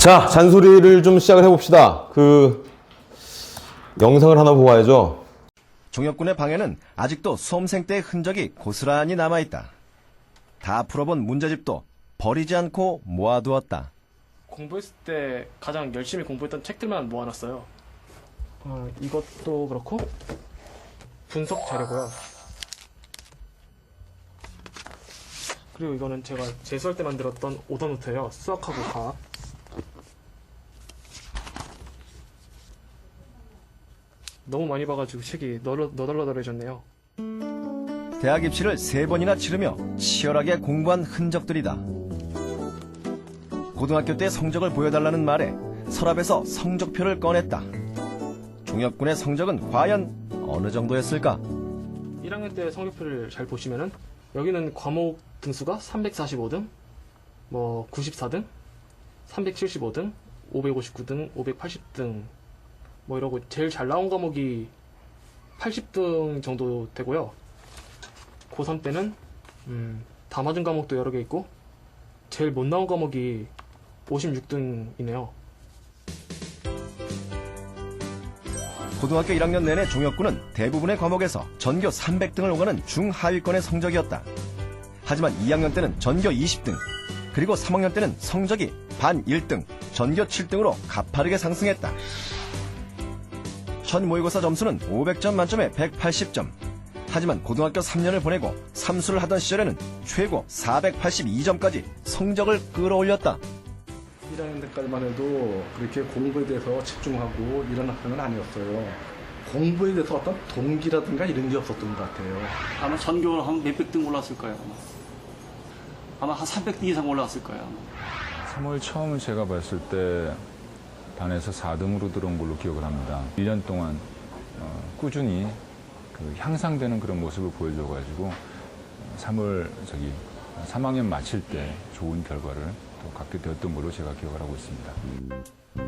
자, 잔소리를 좀 시작을 해봅시다. 영상을 하나 보고 와야죠. 종혁군의 방에는 아직도 수험생 때의 흔적이 고스란히 남아있다. 다 풀어본 문제집도 버리지 않고 모아두었다. 공부했을 때 가장 열심히 공부했던 책들만 모아놨어요. 이것도 그렇고 분석 자료고요. 그리고 이거는 제가 재수할 때 만들었던 오더노트예요. 수학하고 과학. 너무 많이 봐가지고 책이 너덜너덜해졌네요. 대학 입시를 3번이나 치르며 치열하게 공부한 흔적들이다. 고등학교 때 성적을 보여달라는 말에 서랍에서 성적표를 꺼냈다. 종혁군의 성적은 과연 어느 정도였을까? 1학년 때 성적표를 잘 보시면은 여기는 과목 등수가 345등, 94등, 375등, 559등, 580등 이러고 제일 잘 나온 과목이 80등 정도 되고요. 고3 때는 다 맞은 과목도 여러 개 있고 제일 못 나온 과목이 56등이네요. 고등학교 1학년 내내 종혁군은 대부분의 과목에서 전교 300등을 오가는 중하위권의 성적이었다. 하지만 2학년 때는 전교 20등, 그리고 3학년 때는 성적이 반 1등, 전교 7등으로 가파르게 상승했다. 첫 모의고사 점수는 500점 만점에 180점. 하지만 고등학교 3년을 보내고 삼수를 하던 시절에는 최고 482점까지 성적을 끌어올렸다. 1학년 때까지만 해도 그렇게 공부에 대해서 집중하고 이런 학생은 아니었어요. 공부에 대해서 어떤 동기라든가 이런 게 없었던 것 같아요. 아마 전교를 한 몇백 등 올랐을 거예요. 아마 한 300등 이상 올라왔을 거예요. 3월 처음을 제가 봤을 때 반에서 4등으로 들어온 걸로 기억을 합니다. 1년 동안 꾸준히 향상되는 그런 모습을 보여줘가지고 3학년 마칠 때 좋은 결과를 또 갖게 되었던 걸로 제가 기억을 하고 있습니다.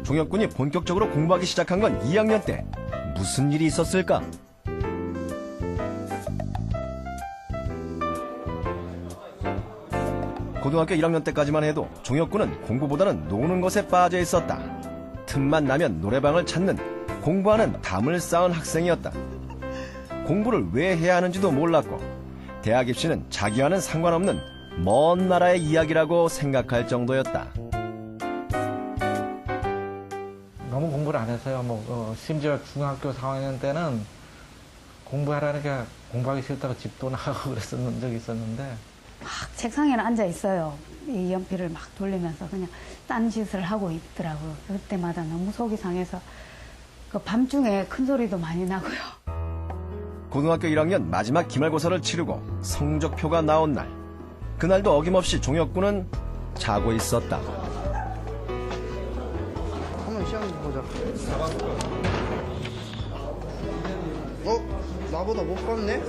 종혁군이 본격적으로 공부하기 시작한 건 2학년 때. 무슨 일이 있었을까? 고등학교 1학년 때까지만 해도 종혁군은 공부보다는 노는 것에 빠져 있었다. 틈만 나면 노래방을 찾는, 공부하는 담을 쌓은 학생이었다. 공부를 왜 해야 하는지도 몰랐고 대학 입시는 자기와는 상관없는 먼 나라의 이야기라고 생각할 정도였다. 너무 공부를 안 했어요. 심지어 중학교 4학년 때는 공부하라는 게 공부하기 싫다고 집도 나가고 그랬었는 적이 있었는데 막 책상에는 앉아 있어요. 이 연필을 막 돌리면서 그냥 딴짓을 하고 있더라고요. 그때마다 너무 속이 상해서 밤중에 큰 소리도 많이 나고요. 고등학교 1학년 마지막 기말고사를 치르고 성적표가 나온 날, 그날도 어김없이 종혁군은 자고 있었다. 한번 시험 보자. 나보다 못 봤네?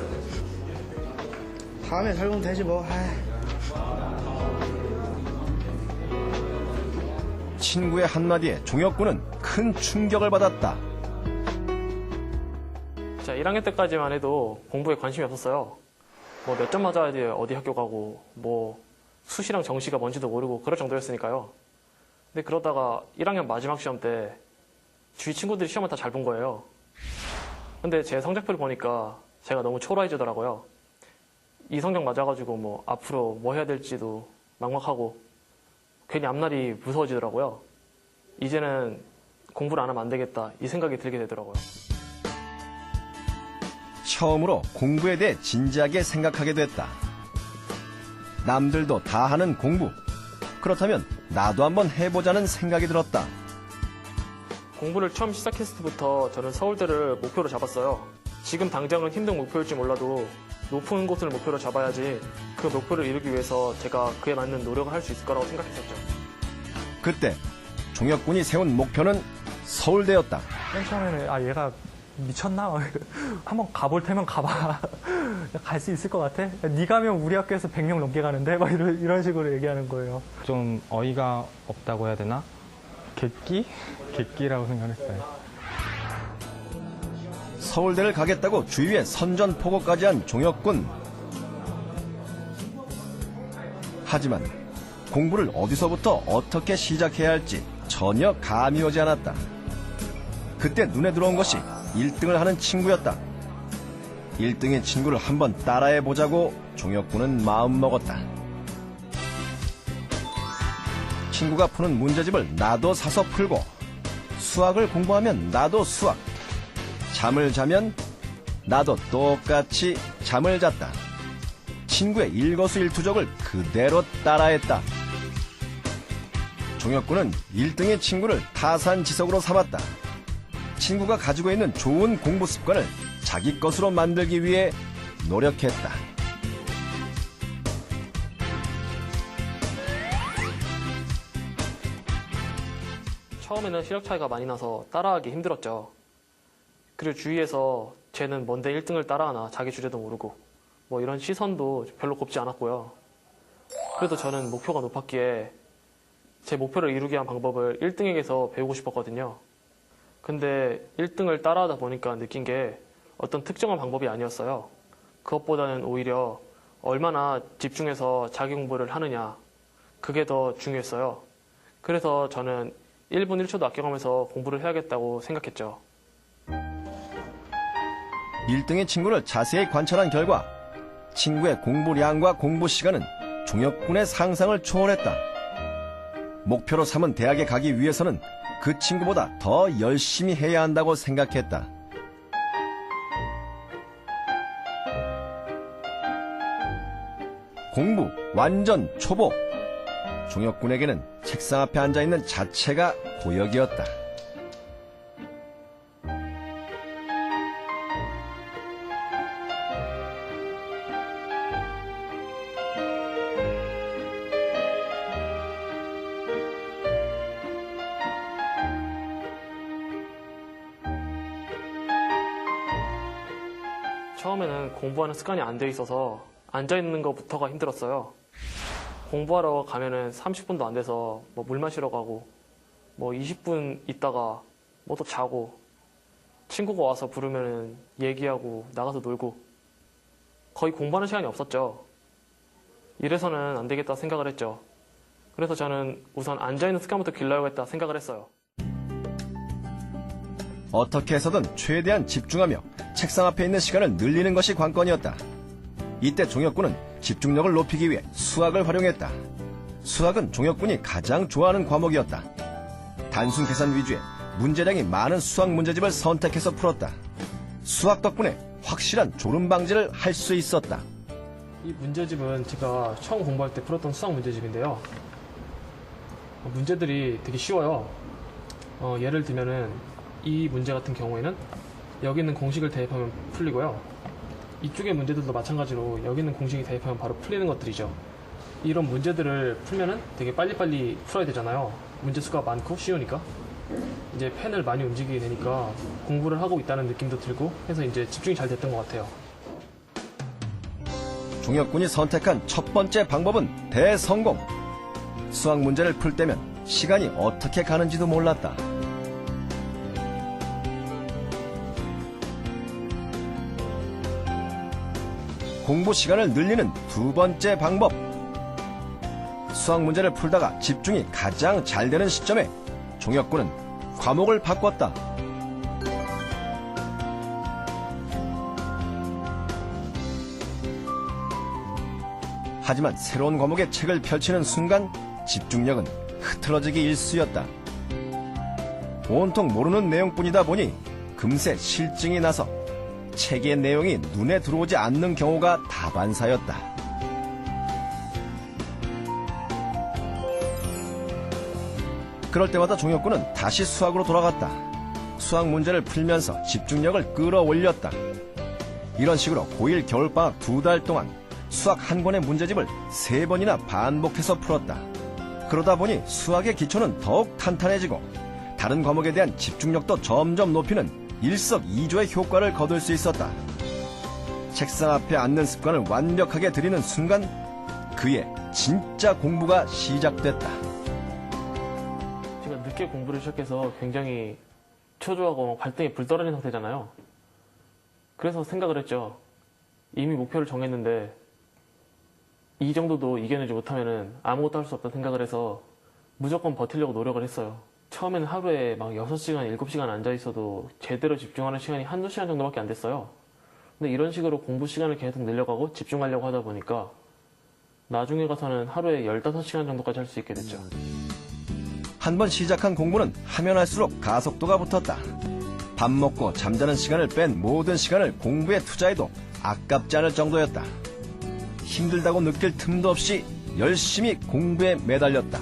다음에 잘 보면 되지 뭐. 친구의 한마디에 종혁군은 큰 충격을 받았다. 자, 1학년 때까지만 해도 공부에 관심이 없었어요. 몇 점 맞아야지 어디 학교 가고 수시랑 정시가 뭔지도 모르고 그럴 정도였으니까요. 근데 그러다가 1학년 마지막 시험 때 주위 친구들이 시험을 다 잘 본 거예요. 근데 제 성적표를 보니까 제가 너무 초라해지더라고요. 이 성적 맞아가지고 앞으로 뭐 해야 될지도 막막하고 괜히 앞날이 무서워지더라고요. 이제는 공부를 안 하면 안 되겠다 이 생각이 들게 되더라고요. 처음으로 공부에 대해 진지하게 생각하게 됐다. 남들도 다 하는 공부. 그렇다면 나도 한번 해보자는 생각이 들었다. 공부를 처음 시작했을 때부터 저는 서울대를 목표로 잡았어요. 지금 당장은 힘든 목표일지 몰라도 높은 곳을 목표로 잡아야지 그 목표를 이루기 위해서 제가 그에 맞는 노력을 할 수 있을 거라고 생각했었죠. 그때 종혁군이 세운 목표는 서울대였다. 맨 처음에는 얘가 미쳤나? 한번 가볼 테면 가봐. 갈 수 있을 것 같아? 네 가면 우리 학교에서 100명 넘게 가는데? 이런 식으로 얘기하는 거예요. 좀 어이가 없다고 해야 되나? 객기라고 생각했어요. 서울대를 가겠다고 주위에 선전포고까지 한 종혁군. 하지만 공부를 어디서부터 어떻게 시작해야 할지 전혀 감이 오지 않았다. 그때 눈에 들어온 것이 1등을 하는 친구였다. 1등의 친구를 한번 따라해보자고 종혁군은 마음먹었다. 친구가 푸는 문제집을 나도 사서 풀고, 수학을 공부하면 나도 수학, 잠을 자면 나도 똑같이 잠을 잤다. 친구의 일거수일투족을 그대로 따라했다. 종혁군은 1등의 친구를 타산지석으로 삼았다. 친구가 가지고 있는 좋은 공부 습관을 자기 것으로 만들기 위해 노력했다. 처음에는 시력 차이가 많이 나서 따라하기 힘들었죠. 그리고 주위에서 쟤는 뭔데 1등을 따라하나 자기 주제도 모르고 뭐 이런 시선도 별로 곱지 않았고요. 그래도 저는 목표가 높았기에 제 목표를 이루기 위한 방법을 1등에게서 배우고 싶었거든요. 근데 1등을 따라하다 보니까 느낀 게 어떤 특정한 방법이 아니었어요. 그것보다는 오히려 얼마나 집중해서 자기 공부를 하느냐, 그게 더 중요했어요. 그래서 저는 1분 1초도 아껴가면서 공부를 해야겠다고 생각했죠. 1등의 친구를 자세히 관찰한 결과 친구의 공부량과 공부 시간은 종혁군의 상상을 초월했다. 목표로 삼은 대학에 가기 위해서는 그 친구보다 더 열심히 해야 한다고 생각했다. 공부 완전 초보. 종혁군에게는 책상 앞에 앉아있는 자체가 고역이었다. 처음에는 공부하는 습관이 안 돼 있어서 앉아있는 것부터가 힘들었어요. 공부하러 가면은 30분도 안 돼서 뭐 물 마시러 가고 뭐 20분 있다가 뭐 또 자고 친구가 와서 부르면은 얘기하고 나가서 놀고 거의 공부하는 시간이 없었죠. 이래서는 안 되겠다 생각을 했죠. 그래서 저는 우선 앉아있는 습관부터 길러야겠다 생각을 했어요. 어떻게 해서든 최대한 집중하며 책상 앞에 있는 시간을 늘리는 것이 관건이었다. 이때 종혁군은 집중력을 높이기 위해 수학을 활용했다. 수학은 종혁군이 가장 좋아하는 과목이었다. 단순 계산 위주의 문제량이 많은 수학 문제집을 선택해서 풀었다. 수학 덕분에 확실한 졸음 방지를 할 수 있었다. 이 문제집은 제가 처음 공부할 때 풀었던 수학 문제집인데요. 문제들이 되게 쉬워요. 예를 들면은 이 문제 같은 경우에는 여기 있는 공식을 대입하면 풀리고요. 이쪽의 문제들도 마찬가지로 여기 있는 공식이 대입하면 바로 풀리는 것들이죠. 이런 문제들을 풀면은 되게 빨리빨리 풀어야 되잖아요. 문제 수가 많고 쉬우니까. 이제 펜을 많이 움직이게 되니까 공부를 하고 있다는 느낌도 들고 해서 이제 집중이 잘 됐던 것 같아요. 종혁군이 선택한 첫 번째 방법은 대성공. 수학 문제를 풀 때면 시간이 어떻게 가는지도 몰랐다. 공부 시간을 늘리는 두 번째 방법. 수학 문제를 풀다가 집중이 가장 잘 되는 시점에 종혁군은 과목을 바꿨다. 하지만 새로운 과목의 책을 펼치는 순간 집중력은 흐트러지기 일쑤였다. 온통 모르는 내용뿐이다 보니 금세 실증이 나서 책의 내용이 눈에 들어오지 않는 경우가 다반사였다. 그럴 때마다 종혁군은 다시 수학으로 돌아갔다. 수학 문제를 풀면서 집중력을 끌어올렸다. 이런 식으로 고1 겨울방학 2달 동안 수학 한 권의 문제집을 3번이나 반복해서 풀었다. 그러다 보니 수학의 기초는 더욱 탄탄해지고 다른 과목에 대한 집중력도 점점 높이는 일석이조의 효과를 거둘 수 있었다. 책상 앞에 앉는 습관을 완벽하게 들이는 순간 그의 진짜 공부가 시작됐다. 제가 늦게 공부를 시작해서 굉장히 초조하고 발등에 불 떨어진 상태잖아요. 그래서 생각을 했죠. 이미 목표를 정했는데 이 정도도 이겨내지 못하면 아무것도 할 수 없다는 생각을 해서 무조건 버티려고 노력을 했어요. 처음에는 하루에 막 6시간, 7시간 앉아 있어도 제대로 집중하는 시간이 한두 시간 정도밖에 안 됐어요. 근데 이런 식으로 공부 시간을 계속 늘려가고 집중하려고 하다 보니까 나중에 가서는 하루에 15시간 정도까지 할 수 있게 됐죠. 한 번 시작한 공부는 하면 할수록 가속도가 붙었다. 밥 먹고 잠자는 시간을 뺀 모든 시간을 공부에 투자해도 아깝지 않을 정도였다. 힘들다고 느낄 틈도 없이 열심히 공부에 매달렸다.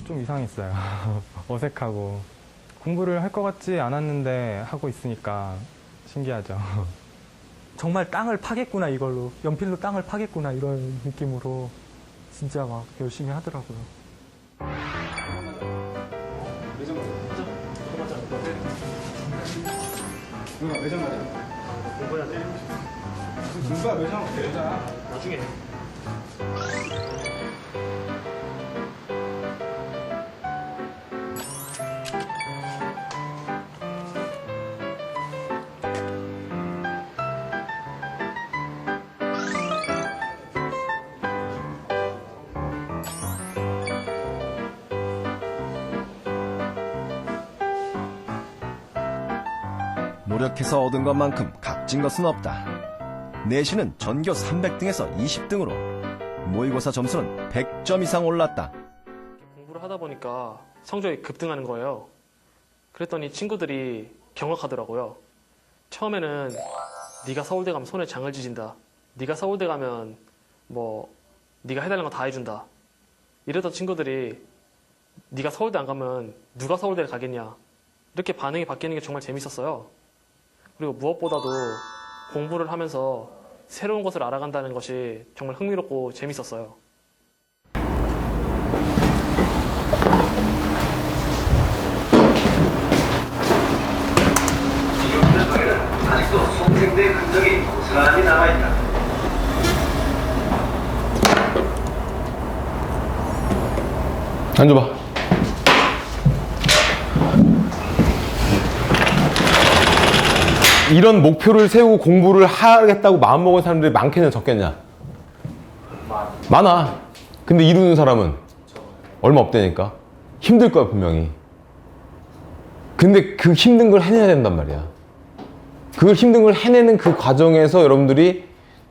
좀 이상했어요. 어색하고 공부를 할 것 같지 않았는데 하고 있으니까 신기하죠. 정말 땅을 파겠구나, 이걸로 연필로 땅을 파겠구나, 이런 느낌으로 진짜 막 열심히 하더라고요. 나중에. 노력해서 얻은 것만큼 값진 것은 없다. 내신은 전교 300등에서 20등으로 모의고사 점수는 100점 이상 올랐다. 공부를 하다 보니까 성적이 급등하는 거예요. 그랬더니 친구들이 경악하더라고요. 처음에는 네가 서울대 가면 손에 장을 쥐진다. 네가 서울대 가면 뭐 네가 해달라는 거 다 해준다. 이러던 친구들이 네가 서울대 안 가면 누가 서울대를 가겠냐. 이렇게 반응이 바뀌는 게 정말 재밌었어요. 그리고 무엇보다도 공부를 하면서 새로운 것을 알아간다는 것이 정말 흥미롭고 재밌었어요. 아직도 송생대의 흔적이 고스란히 남아있다. 앉아봐. 이런 목표를 세우고 공부를 하겠다고 마음먹은 사람들이 많겠냐 적겠냐? 많아. 근데 이루는 사람은 얼마 없다니까. 힘들 거야 분명히. 근데 그 힘든 걸 해내야 된단 말이야. 그 힘든 걸 해내는 그 과정에서 여러분들이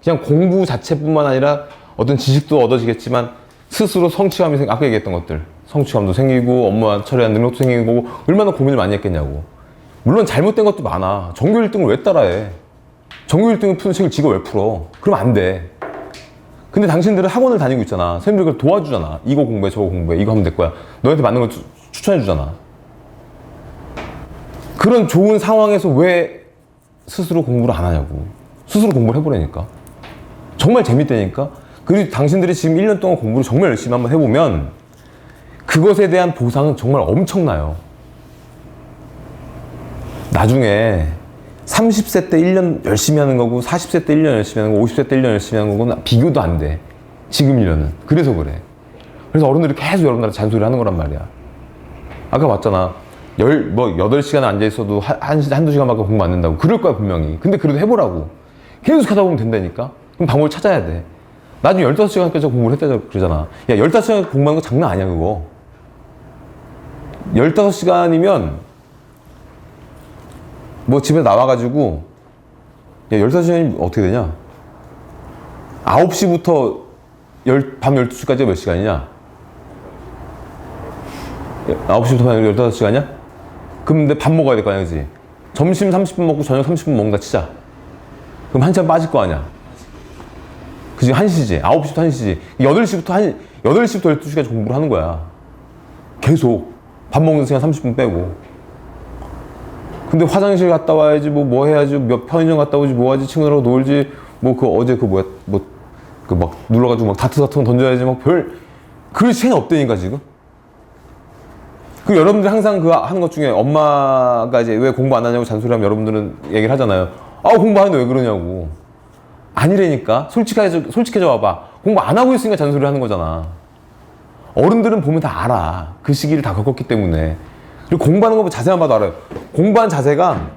그냥 공부 자체뿐만 아니라 어떤 지식도 얻어지겠지만 스스로 성취감이 아까 얘기했던 것들, 성취감도 생기고 업무와 처리한 능력도 생기고 얼마나 고민을 많이 했겠냐고. 물론 잘못된 것도 많아. 전교 1등을 왜 따라해? 전교 1등을 푸는 책을 지가 왜 풀어? 그럼 안 돼. 근데 당신들은 학원을 다니고 있잖아. 선생님들 그걸 도와주잖아. 이거 공부해, 저거 공부해, 이거 하면 될 거야. 너한테 맞는 걸 추천해 주잖아. 그런 좋은 상황에서 왜 스스로 공부를 안 하냐고. 스스로 공부를 해보라니까. 정말 재밌다니까. 그리고 당신들이 지금 1년 동안 공부를 정말 열심히 한번 해보면 그것에 대한 보상은 정말 엄청나요. 나중에 30세 때 1년 열심히 하는 거고 40세 때 1년 열심히 하는 거고 50세 때 1년 열심히 하는 거고는 비교도 안 돼. 지금 1년은. 그래서 그래. 그래서 어른들이 계속 여러분들한테 잔소리를 하는 거란 말이야. 아까 봤잖아. 8시간 앉아있어도 한두 시간밖에 공부 안 된다고. 그럴 거야 분명히. 근데 그래도 해보라고. 계속 하다 보면 된다니까. 그럼 방법을 찾아야 돼. 나중에 15시간까지 공부를 했다 그러잖아. 야 15시간 공부하는 거 장난 아니야 그거. 15시간이면 뭐 집에 나와가지고 야 15시간이 어떻게 되냐? 9시부터 밤 12시까지가 몇 시간이냐? 9시부터 밤 15시간이야? 그럼 근데 밥 먹어야 될 거 아니야 그지? 점심 30분 먹고 저녁 30분 먹는다 치자. 그럼 한참 빠질 거 아니야? 그지? 1시지. 9시부터 1시지. 8시부터 12시까지 공부를 하는 거야. 계속. 밥 먹는 시간 30분 빼고. 근데 화장실 갔다 와야지, 뭐 해야지, 편의점 갔다 오지, 뭐 하지, 친구들하고 놀지, 어제 막 눌러가지고 막 다트 같은 거 던져야지, 그럴 시간이 없다니까, 지금. 그 여러분들 항상 하는 것 중에 엄마가 이제 왜 공부 안 하냐고 잔소리하면 여러분들은 얘기를 하잖아요. 공부하는데 왜 그러냐고. 아니라니까. 솔직해져 봐봐. 공부 안 하고 있으니까 잔소리 하는 거잖아. 어른들은 보면 다 알아. 그 시기를 다 겪었기 때문에. 그리고 공부하는 거 자세만 봐도 알아요. 공부한 자세가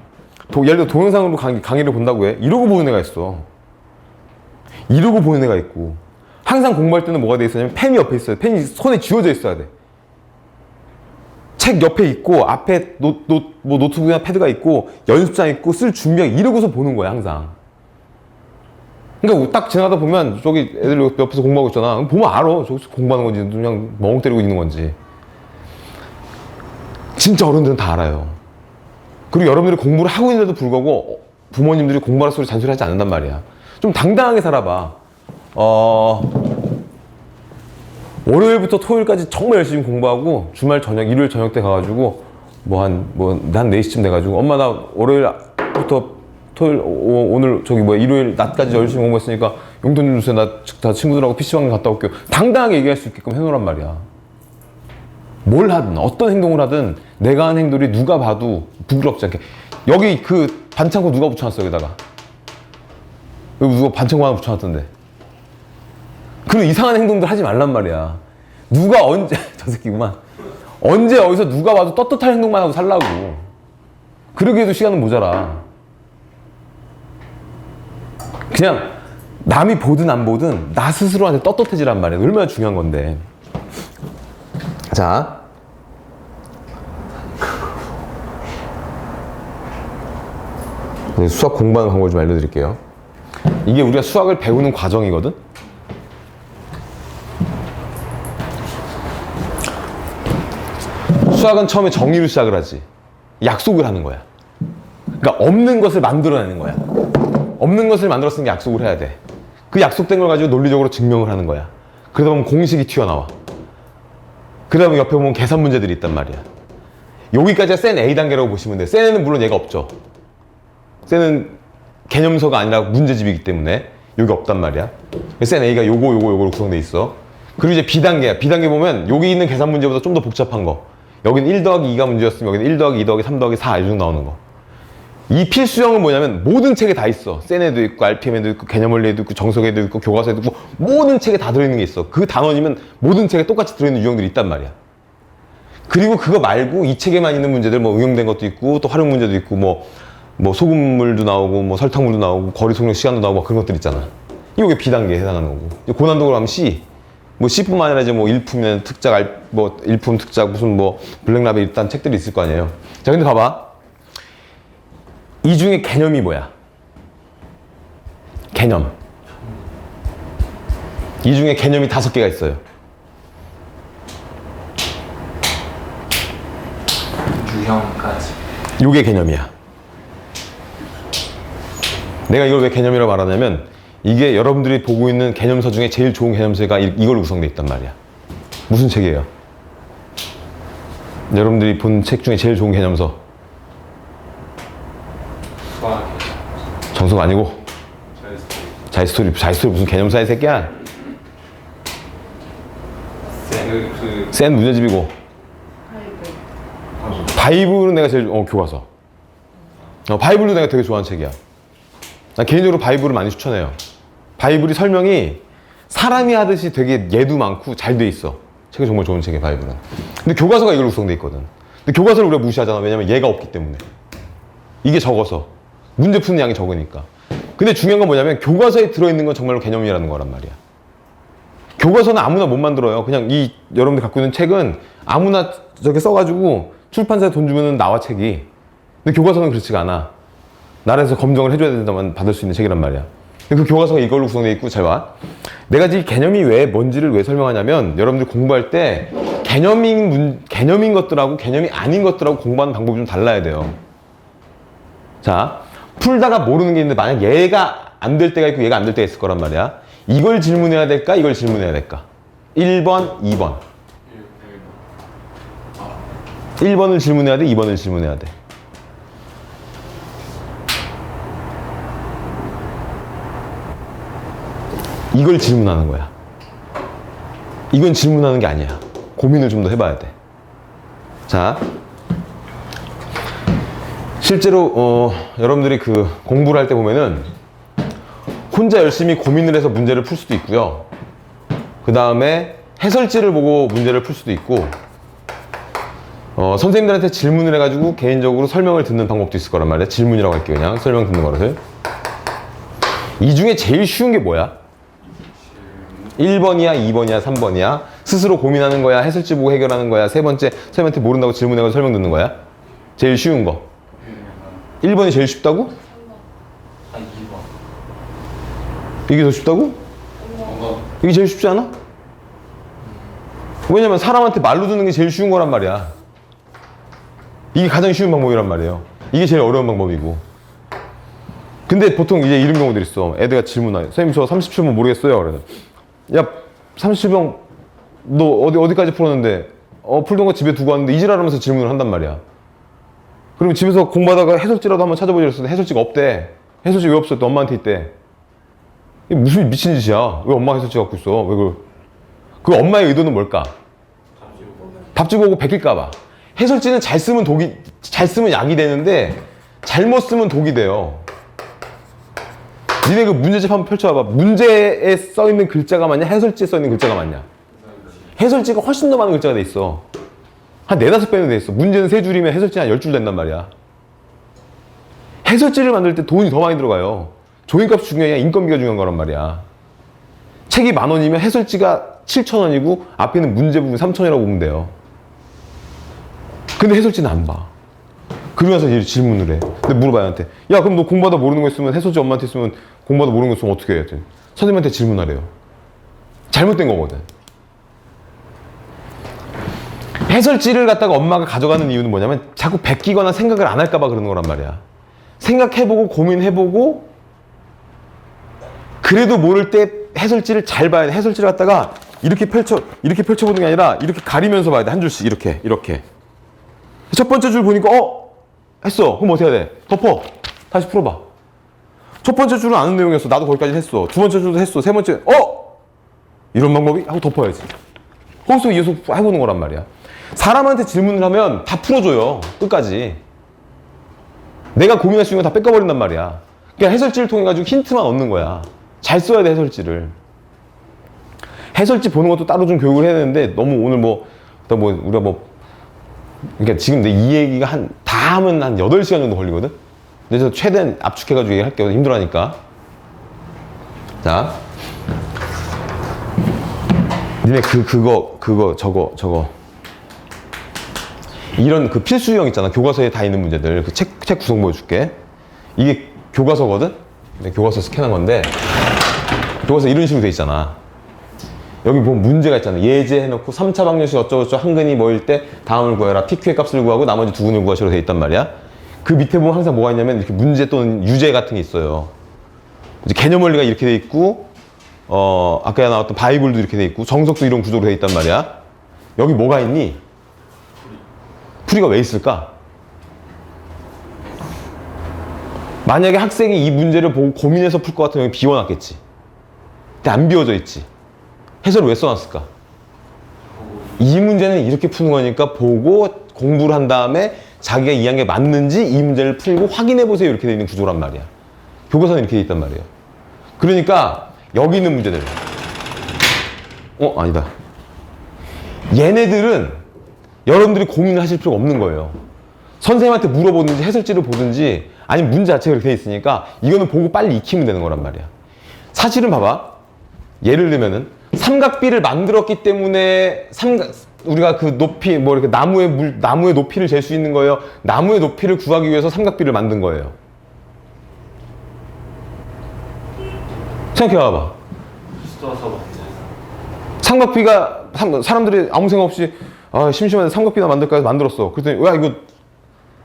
예를 들어 동영상으로 강의를 본다고 해. 이러고 보는 애가 있어. 이러고 보는 애가 있고. 항상 공부할 때는 뭐가 돼 있었냐면 펜이 옆에 있어요. 펜이 손에 쥐어져 있어야 돼. 책 옆에 있고 앞에 노트북이나 패드가 있고 연습장 있고 쓸 준비하고 이러고서 보는 거야 항상. 그러니까 딱 지나가다 보면 저기 애들 옆에서 공부하고 있잖아. 보면 알아. 저기서 공부하는 건지 그냥 멍 때리고 있는 건지. 진짜 어른들은 다 알아요. 그리고 여러분들이 공부를 하고 있는데도 불구하고 부모님들이 공부하라 소리 잔소리하지 않는단 말이야. 좀 당당하게 살아봐. 월요일부터 토요일까지 정말 열심히 공부하고 주말 저녁, 일요일 저녁 때 가가지고 한 4시쯤 돼가지고 엄마 나 월요일부터 토요일 오늘 일요일 낮까지 열심히 공부했으니까 용돈 좀 주세요. 나 다 친구들하고 PC방 갔다 올게요. 당당하게 얘기할 수 있게끔 해놓으란 말이야. 뭘 하든 어떤 행동을 하든 내가 한 행동이 누가 봐도 부끄럽지 않게. 여기 그 반창고 누가 붙여놨어 여기다가. 여기 누가 반창고 하나 붙여놨던데. 그런 이상한 행동들 하지 말란 말이야. 누가 언제 저 새끼구만. 언제 어디서 누가 봐도 떳떳한 행동만 하고 살라고. 그러기에도 시간은 모자라. 그냥 남이 보든 안 보든 나 스스로한테 떳떳해지란 말이야. 얼마나 중요한 건데. 자, 수학 공부하는 방법을 좀 알려드릴게요. 이게 우리가 수학을 배우는 과정이거든. 수학은 처음에 정의로 시작을 하지. 약속을 하는 거야. 그러니까 없는 것을 만들어내는 거야. 없는 것을 만들었으니까 약속을 해야 돼. 그 약속된 걸 가지고 논리적으로 증명을 하는 거야. 그러다 보면 공식이 튀어나와. 그러다 보면 옆에 보면 계산 문제들이 있단 말이야. 여기까지가 센 A단계라고 보시면 돼. 센 A는 물론 얘가 없죠. 센은 개념서가 아니라 문제집이기 때문에 여기 없단 말이야. 센 A가 요거로 구성돼 있어. 그리고 이제 B단계야. B단계 보면 여기 있는 계산 문제보다 좀 더 복잡한 거. 여기는 1 더하기 2가 문제였으면 여기는 1 더하기 2 더하기 3 더하기 4 이렇게 나오는 거. 이 필수형은 뭐냐면 모든 책에 다 있어. 센에도 있고 RPM에도 있고 개념원리에도 있고 정석에도 있고 교과서에도 있고 모든 책에 다 들어있는 게 있어. 그 단원이면 모든 책에 똑같이 들어있는 유형들이 있단 말이야. 그리고 그거 말고 이 책에만 있는 문제들 응용된 것도 있고 또 활용 문제도 있고 뭐 소금물도 나오고 설탕물도 나오고 거리 속력 시간도 나오고 그런 것들 있잖아. 이게 B단계에 해당하는 거고. 고난도로 하면 C. C뿐만 아니라 이제 일품이나 특작, 일품 특작 무슨 블랙라벨 일단 책들이 있을 거 아니에요. 자, 근데 봐봐. 이 중에 개념이 뭐야? 개념. 이 중에 개념이 5개가 있어요. 유형까지. 요게 개념이야. 내가 이걸 왜 개념이라고 말하냐면 이게 여러분들이 보고 있는 개념서 중에 제일 좋은 개념서가 이걸로 구성되어 있단 말이야. 무슨 책이에요? 여러분들이 본 책 중에 제일 좋은 개념서. 정석 아니고 자이스토리 무슨 개념서야 이 새끼야. 센 문제집이고 바이블은 내가 제일 교과서. 바이블도 내가 되게 좋아하는 책이야. 난 개인적으로 바이블을 많이 추천해요. 바이블이 설명이 사람이 하듯이 되게 예도 많고 잘 돼 있어. 책이 정말 좋은 책이야 바이블은. 근데 교과서가 이걸로 구성돼 있거든. 근데 교과서를 우리가 무시하잖아. 왜냐면 얘가 없기 때문에. 이게 적어서 문제 푸는 양이 적으니까. 근데 중요한 건 뭐냐면 교과서에 들어있는 건 정말로 개념이라는 거란 말이야. 교과서는 아무나 못 만들어요. 그냥 여러분들 갖고 있는 책은 아무나 저렇게 써가지고 출판사에 돈 주면은 나와 책이. 근데 교과서는 그렇지가 않아. 나라에서 검증을 해줘야 된다면 받을 수 있는 책이란 말이야. 그 교과서가 이걸로 구성되어 있고 잘 봐. 내가 지금 개념이 뭔지를 왜 설명하냐면 여러분들 공부할 때 개념인 것들하고 개념이 아닌 것들하고 공부하는 방법이 좀 달라야 돼요. 자, 풀다가 모르는 게 있는데 만약 얘가 안 될 때가 있고 얘가 안 될 때가 있을 거란 말이야. 이걸 질문해야 될까? 이걸 질문해야 될까? 1번, 2번. 1번을 질문해야 돼? 2번을 질문해야 돼? 이걸 질문하는 거야. 이건 질문하는 게 아니야. 고민을 좀 더 해봐야 돼. 자, 실제로 여러분들이 공부를 할 때 보면은 혼자 열심히 고민을 해서 문제를 풀 수도 있고요. 그 다음에 해설지를 보고 문제를 풀 수도 있고 선생님들한테 질문을 해가지고 개인적으로 설명을 듣는 방법도 있을 거란 말이야. 질문이라고 할게요. 그냥 설명 듣는 거를. 이 중에 제일 쉬운 게 뭐야? 1번이야, 2번이야, 3번이야? 스스로 고민하는 거야? 해설지 보고 해결하는 거야? 세 번째, 선생님한테 모른다고 질문해가지고 설명 듣는 거야? 제일 쉬운 거. 1번이 제일 쉽다고? 이게 더 쉽다고? 이게 제일 쉽지 않아? 왜냐면 사람한테 말로 듣는 게 제일 쉬운 거란 말이야. 이게 가장 쉬운 방법이란 말이에요. 이게 제일 어려운 방법이고. 근데 보통 이제 이런 경우들이 있어. 애들가 질문하요. 선생님 저 37번 모르겠어요. 그래서 야 37번 너 어디까지 풀었는데 풀던 거 집에 두고 왔는데 이지랄하면서 질문을 한단 말이야. 그러면 집에서 공부하다가 해설지라도 한번 찾아보자 그랬을 때 해설지가 없대. 해설지 왜 없어? 또 엄마한테 있대. 이게 무슨 미친 짓이야. 왜 엄마가 해설지 갖고 있어? 왜 그 엄마의 의도는 뭘까? 답지 보고 베낄까봐. 해설지는 잘 쓰면 약이 되는데 잘못 쓰면 독이 돼요. 니네 그 문제집 한번 펼쳐봐봐. 문제에 써있는 글자가 맞냐? 해설지에 써있는 글자가 맞냐? 해설지가 훨씬 더 많은 글자가 돼 있어. 한 4-5배는 돼 있어. 문제는 3줄이면 해설지는 한 10줄 된단 말이야. 해설지를 만들 때 돈이 더 많이 들어가요. 종이값이 중요한 게 아니라 인건비가 중요한 거란 말이야. 책이 10,000원이면 해설지가 7,000원이고 앞에 있는 문제 부분 3,000원이라고 보면 돼요. 근데 해설지는 안 봐. 그러면서 이제 질문을 해. 근데 물어봐요, 한테. 야, 그럼 너 공부하다 모르는 거 있으면 해설지 엄마한테 있으면 공부하다 모르는 거 있으면 어떻게 해야 돼? 선생님한테 질문하래요. 잘못된 거거든. 해설지를 갖다가 엄마가 가져가는 이유는 뭐냐면 자꾸 베끼거나 생각을 안 할까봐 그러는 거란 말이야. 생각해보고 고민해보고 그래도 모를 때 해설지를 잘 봐야 돼. 해설지를 갖다가 이렇게 펼쳐보는 게 아니라 이렇게 가리면서 봐야 돼. 한 줄씩 이렇게. 첫 번째 줄 보니까 했어. 그럼 어떻게 해야 돼? 덮어. 다시 풀어봐. 첫 번째 줄은 아는 내용이었어. 나도 거기까지 했어. 두 번째 줄도 했어. 세 번째 이런 방법이? 하고 덮어야지. 거기서 이어서 해보는 거란 말이야. 사람한테 질문을 하면 다 풀어줘요. 끝까지. 내가 고민할 수 있는 거 다 뺏겨버린단 말이야. 그러니까 해설지를 통해 가지고 힌트만 얻는 거야. 잘 써야 돼, 해설지를. 해설지 보는 것도 따로 좀 교육을 해야 되는데 너무 오늘 우리가 그러니까 지금 내 이 얘기가 다 하면 한 8시간 정도 걸리거든? 근데 저 최대한 압축해가지고 얘기할게요. 힘들어하니까. 자. 니네 저거. 이런 그 필수형 있잖아. 교과서에 다 있는 문제들. 그 책 구성 보여줄게. 이게 교과서거든? 교과서 스캔한 건데, 교과서 이런 식으로 돼 있잖아. 여기 보면 문제가 있잖아. 예제 해놓고 3차 방정식 어쩌고저쩌고 한 근이 뭐일 때 다음을 구해라. PQ의 값을 구하고 나머지 두 근을 구하시로 돼 있단 말이야. 그 밑에 보면 항상 뭐가 있냐면 이렇게 문제 또는 유제 같은 게 있어요. 이제 개념 원리가 이렇게 돼 있고, 아까 나왔던 바이블도 이렇게 돼 있고, 정석도 이런 구조로 돼 있단 말이야. 여기 뭐가 있니? 풀이가 왜 있을까? 만약에 학생이 이 문제를 보고 고민해서 풀 것 같으면 여기 비워놨겠지. 근데 안 비워져 있지. 해설을 왜 써놨을까? 이 문제는 이렇게 푸는 거니까 보고 공부를 한 다음에 자기가 이해한 게 맞는지 이 문제를 풀고 확인해보세요. 이렇게 돼 있는 구조란 말이야. 교과서는 이렇게 돼 있단 말이에요. 그러니까 여기 있는 문제들. 아니다. 얘네들은 여러분들이 고민을 하실 필요가 없는 거예요. 선생님한테 물어보든지 해설지를 보든지 아니면 문제 자체가 이렇게 돼 있으니까 이거는 보고 빨리 익히면 되는 거란 말이야. 사실은 봐봐. 예를 들면은 삼각비를 만들었기 때문에 우리가 그 높이 이렇게 나무의 높이를 잴 수 있는 거예요. 나무의 높이를 구하기 위해서 삼각비를 만든 거예요. 생각해봐봐. 삼각비가 사람들이 아무 생각 없이 심심한데 삼각비나 만들까 해서 만들었어. 그랬더니 야 이거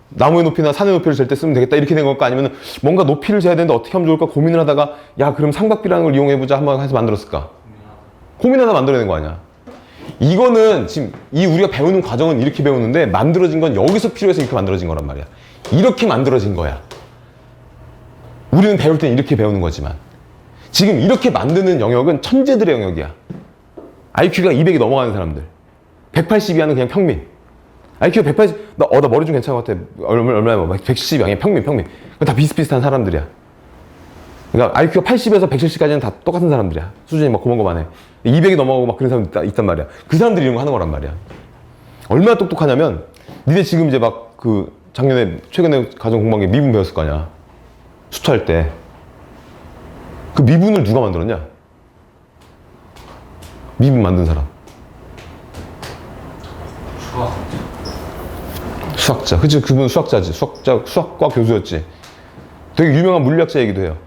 나무의 높이나 산의 높이를 잴 때 쓰면 되겠다 이렇게 된 걸까? 아니면 뭔가 높이를 재야 되는데 어떻게 하면 좋을까 고민을 하다가 야 그럼 삼각비라는 걸 이용해보자 한번 해서 만들었을까? 고민하다 만들어낸 거 아니야. 이거는 지금 우리가 배우는 과정은 이렇게 배우는데 만들어진 건 여기서 필요해서 이렇게 만들어진 거란 말이야. 이렇게 만들어진 거야. 우리는 배울 땐 이렇게 배우는 거지만 지금 이렇게 만드는 영역은 천재들의 영역이야. IQ가 200이 넘어가는 사람들. 180 이하는 그냥 평민. IQ가 180, 나 머리 좀 괜찮은 것 같아. 얼마나 170 이하 평민. 다 비슷비슷한 사람들이야. 그러니까 IQ가 80에서 170까지는 다 똑같은 사람들이야. 수준이 막 고만고만해. 200이 넘어가고 막 그런 사람들 있단 말이야. 그 사람들이 이런 거 하는 거란 말이야. 얼마나 똑똑하냐면 니네 지금 이제 막 최근에 가정 공부한 게 미분 배웠을 거 아니야. 수투할 때. 그 미분을 누가 만들었냐? 미분 만든 사람. 수학자. 그치, 그분 수학자지. 수학과 교수였지. 되게 유명한 물리학자이기도 해요.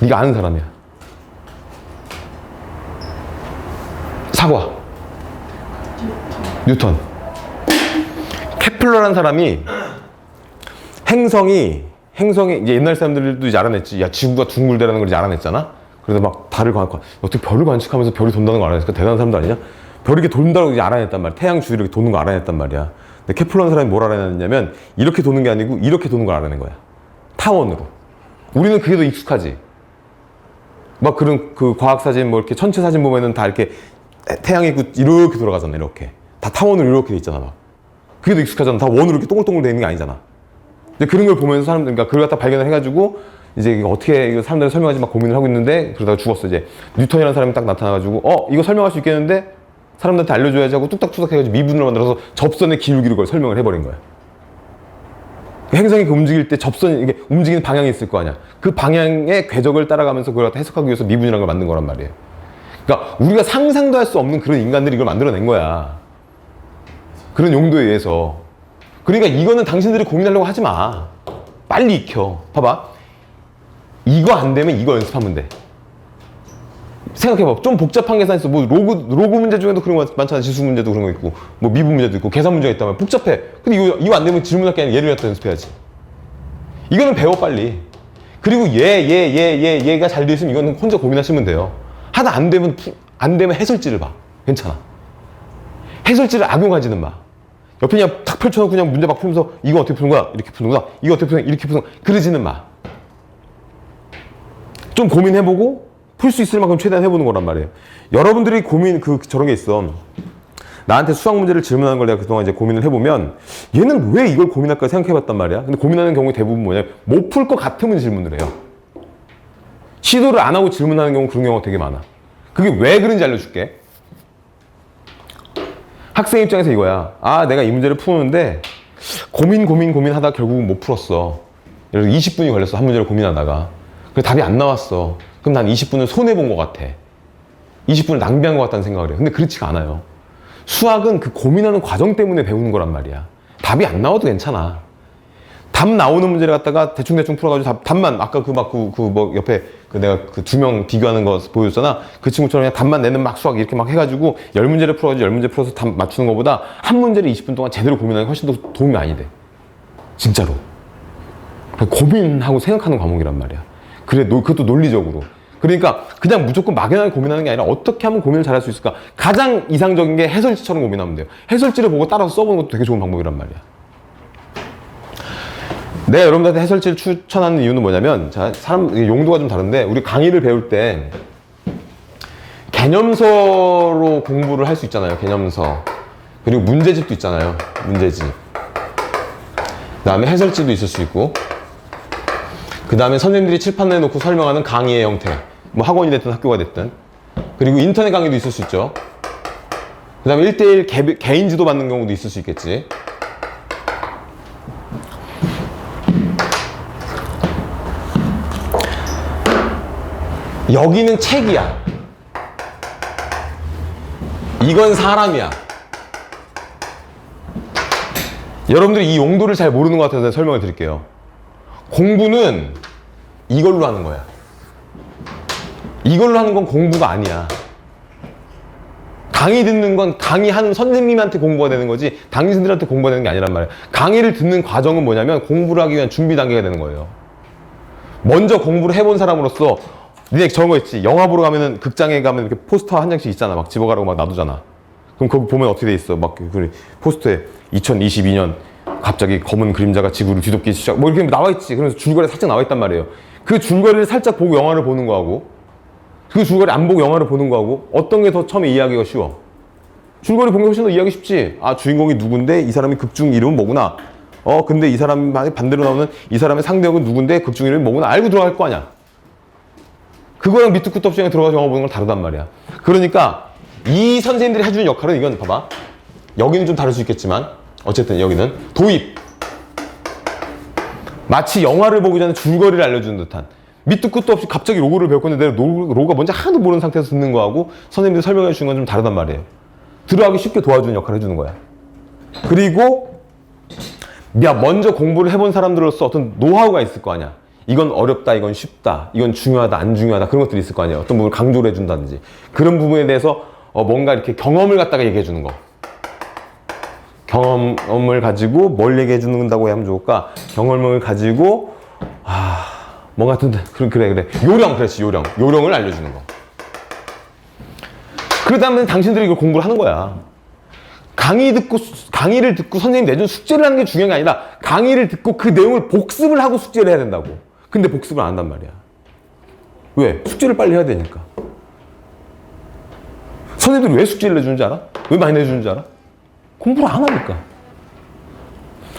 네가 아는 사람이야. 사과. 뉴턴. 케플러라는 사람이 행성이 이제 옛날 사람들도 이제 알아냈지. 야, 지구가 둥글다라는 걸 이제 알아냈잖아. 그래서 막 달을 어떻게 별을 관측하면서 별이 돈다는 걸 알아냈을까? 대단한 사람도 아니냐? 별이 이렇게 돈다고 이제 알아냈단 말이야. 태양 주위를 이렇게 도는 거 알아냈단 말이야. 근데 케플러라는 사람이 뭘 알아냈냐면 이렇게 도는 게 아니고 이렇게 도는 걸 알아낸 거야. 타원으로. 우리는 그게 더 익숙하지. 막 그런 그 과학사진 뭐 이렇게 천체 사진 보면은 다 이렇게 태양이 이렇게 돌아가잖아. 이렇게. 다 타원으로 이렇게 돼 있잖아. 막. 그게 더 익숙하잖아. 다 원으로 이렇게 동글동글 돼 있는 게 아니잖아. 근데 그런 걸 보면서 사람들, 그러니까 그걸 갖다 발견을 해가지고 이제 이거 어떻게 이거 사람들이 설명하지 막 고민을 하고 있는데 그러다가 죽었어. 이제 뉴턴이라는 사람이 딱 나타나가지고 이거 설명할 수 있겠는데 사람들한테 알려줘야지 하고 뚝딱뚝딱 해가지고 미분을 만들어서 접선의 기울기를 그걸 설명을 해버린 거야. 행성이 움직일 때 접선이 이게 움직이는 방향이 있을 거 아니야. 그 방향의 궤적을 따라가면서 그걸 갖다 해석하기 위해서 미분이라는 걸 만든 거란 말이에요. 그러니까 우리가 상상도 할 수 없는 그런 인간들이 이걸 만들어낸 거야. 그런 용도에 의해서. 그러니까 이거는 당신들이 고민하려고 하지 마. 빨리 익혀. 봐봐. 이거 안 되면 이거 연습하면 돼. 생각해봐. 좀 복잡한 계산 있어. 뭐 로그 문제 중에도 그런 거 많잖아. 지수 문제도 그런 거 있고, 뭐 미분 문제도 있고, 계산 문제가 있다면 복잡해. 근데 이거 안 되면 질문할 게 아니라 얘를 갖다 연습해야지. 이거는 배워 빨리. 그리고 얘가 잘 돼 있으면 이거는 혼자 고민하시면 돼요. 하다 안 되면 해설지를 봐. 괜찮아. 해설지를 악용하지는 마. 옆에 그냥 탁 펼쳐놓고 그냥 문제 막 풀면서 이거 어떻게 푸는 거야? 이렇게 푸는 거야? 이거 어떻게 푸는 거야? 이렇게 푸는 거야? 그러지는 마. 좀 고민해보고 풀 수 있을 만큼 최대한 해보는 거란 말이에요. 여러분들이 저런 게 있어. 나한테 수학 문제를 질문하는 걸 내가 그동안 이제 고민을 해보면 얘는 왜 이걸 고민할까 생각해봤단 말이야. 근데 고민하는 경우에 대부분 뭐냐면 못 풀 것 같으면 질문을 해요. 시도를 안 하고 질문하는 경우 그런 경우가 되게 많아. 그게 왜 그런지 알려줄게. 학생 입장에서 이거야. 내가 이 문제를 푸는데 고민하다가 결국은 못 풀었어. 예를 들어 20분이 걸렸어. 한 문제를 고민하다가. 그래서 답이 안 나왔어. 그럼 난 20분을 손해본 것 같아. 20분을 낭비한 것 같다는 생각을 해요. 근데 그렇지가 않아요. 수학은 그 고민하는 과정 때문에 배우는 거란 말이야. 답이 안 나와도 괜찮아. 답 나오는 문제를 갖다가 대충 풀어가지고 답만 아까 뭐 옆에 내가 그 2명 비교하는 거 보여줬잖아. 그 친구처럼 그냥 답만 내는 막 수학 이렇게 막 해가지고 10문제를 풀어가지고 10문제 풀어서 답 맞추는 것보다 한 문제를 20분 동안 제대로 고민하는 게 훨씬 더 도움이 많이 돼. 진짜로. 고민하고 생각하는 과목이란 말이야. 그래, 그것도 논리적으로. 그러니까 그냥 무조건 막연하게 고민하는 게 아니라 어떻게 하면 고민을 잘할 수 있을까? 가장 이상적인 게 해설지처럼 고민하면 돼요. 해설지를 보고 따라서 써보는 것도 되게 좋은 방법이란 말이야. 내가 여러분들한테 해설지를 추천하는 이유는 뭐냐면, 용도가 좀 다른데, 우리 강의를 배울 때 개념서로 공부를 할 수 있잖아요. 개념서. 그리고 문제집도 있잖아요. 문제집. 그 다음에 해설지도 있을 수 있고, 그 다음에 선생님들이 칠판에 놓고 설명하는 강의의 형태. 뭐 학원이 됐든 학교가 됐든. 그리고 인터넷 강의도 있을 수 있죠. 그 다음에 1대1 개인 지도 받는 경우도 있을 수 있겠지. 여기는 책이야. 이건 사람이야. 여러분들이 이 용도를 잘 모르는 것 같아서 설명을 드릴게요. 공부는 이걸로 하는 거야. 이걸로 하는 건 공부가 아니야. 강의 듣는 건 강의하는 선생님한테 공부가 되는 거지 당신들한테 공부가 되는 게 아니란 말이야. 강의를 듣는 과정은 뭐냐면 공부를 하기 위한 준비 단계가 되는 거예요. 먼저 공부를 해본 사람으로서 니네 저런 거 있지. 영화 보러 가면은 극장에 가면 이렇게 포스터 한 장씩 있잖아. 막 집어가라고 막 놔두잖아. 그럼 거기 보면 어떻게 돼 있어? 막 그 포스터에 2022년 갑자기 검은 그림자가 지구를 뒤덮기 시작. 뭐 이렇게 나와 있지. 그래서 줄거리 살짝 나와 있단 말이에요. 그 줄거리를 살짝 보고 영화를 보는 거하고 그 줄거리 안 보고 영화를 보는 거하고 어떤 게 더 처음에 이해하기가 쉬워? 줄거리 본 게 훨씬 더 이해하기 쉽지. 주인공이 누군데 이 사람이 극중 이름은 뭐구나. 근데 이 사람이 반대로 나오는 이 사람의 상대역은 누군데 극중 이름이 뭐구나. 알고 들어갈 거 아니야. 그거랑 밑도 끝도 없이 들어가서 영화 보는 건 다르단 말이야. 그러니까 이 선생님들이 해주는 역할은 이건 봐봐. 여기는 좀 다를 수 있겠지만 어쨌든 여기는 도입. 마치 영화를 보기 전에 줄거리를 알려주는 듯한 밑도 끝도 없이 갑자기 로고를 배울 건데 내가 로고가 뭔지 하나도 모르는 상태에서 듣는 거하고 선생님들이 설명해 주는 건 좀 다르단 말이에요. 들어가기 쉽게 도와주는 역할을 해주는 거야. 그리고 먼저 공부를 해본 사람들로서 어떤 노하우가 있을 거 아니야. 이건 어렵다, 이건 쉽다, 이건 중요하다, 안 중요하다, 그런 것들이 있을 거 아니에요. 어떤 부분을 강조를 해준다든지. 그런 부분에 대해서 뭔가 이렇게 경험을 갖다가 얘기해 주는 거. 경험을 가지고 뭘 얘기해 준다고 하면 좋을까? 경험을 가지고, 뭔가 그래. 그렇지, 요령을 알려주는 거. 그러다면 당신들이 이걸 공부를 하는 거야. 강의를 듣고 선생님 내준 숙제를 하는 게 중요한 게 아니라 강의를 듣고 그 내용을 복습을 하고 숙제를 해야 된다고. 근데 복습을 안 한단 말이야. 왜? 숙제를 빨리 해야 되니까. 선생님들이 왜 숙제를 내주는 줄 알아? 왜 많이 내주는 줄 알아? 공부를 안 하니까.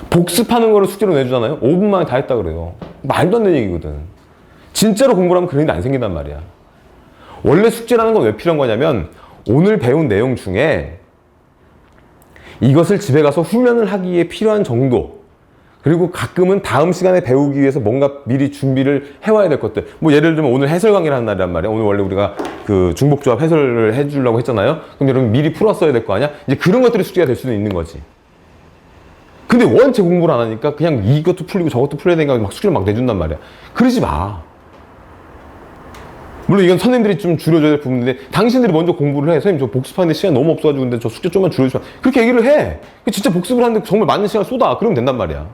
복습하는 거를 숙제로 내주잖아요? 5분 만에 다 했다 그래요. 말도 안 되는 얘기거든. 진짜로 공부를 하면 그런 일이 안 생긴단 말이야. 원래 숙제라는 건 왜 필요한 거냐면 오늘 배운 내용 중에 이것을 집에 가서 훈련을 하기에 필요한 정도, 그리고 가끔은 다음 시간에 배우기 위해서 뭔가 미리 준비를 해와야 될 것들. 뭐 예를 들면 오늘 해설 강의를 하는 날이란 말이야. 오늘 원래 우리가 그 중복조합 해설을 해주려고 했잖아요. 그럼 여러분 미리 풀었어야 될 거 아니야? 이제 그런 것들이 숙제가 될 수도 있는 거지. 근데 원체 공부를 안 하니까 그냥 이것도 풀리고 저것도 풀려야 되니까 막 숙제를 막 내준단 말이야. 그러지 마. 물론 이건 선생님들이 좀 줄여줘야 될 부분인데 당신들이 먼저 공부를 해. 선생님 저 복습하는데 시간 너무 없어가지고 근데 저 숙제 좀만 줄여주면 그렇게 얘기를 해. 진짜 복습을 하는데 정말 맞는 시간 쏟아. 그러면 된단 말이야.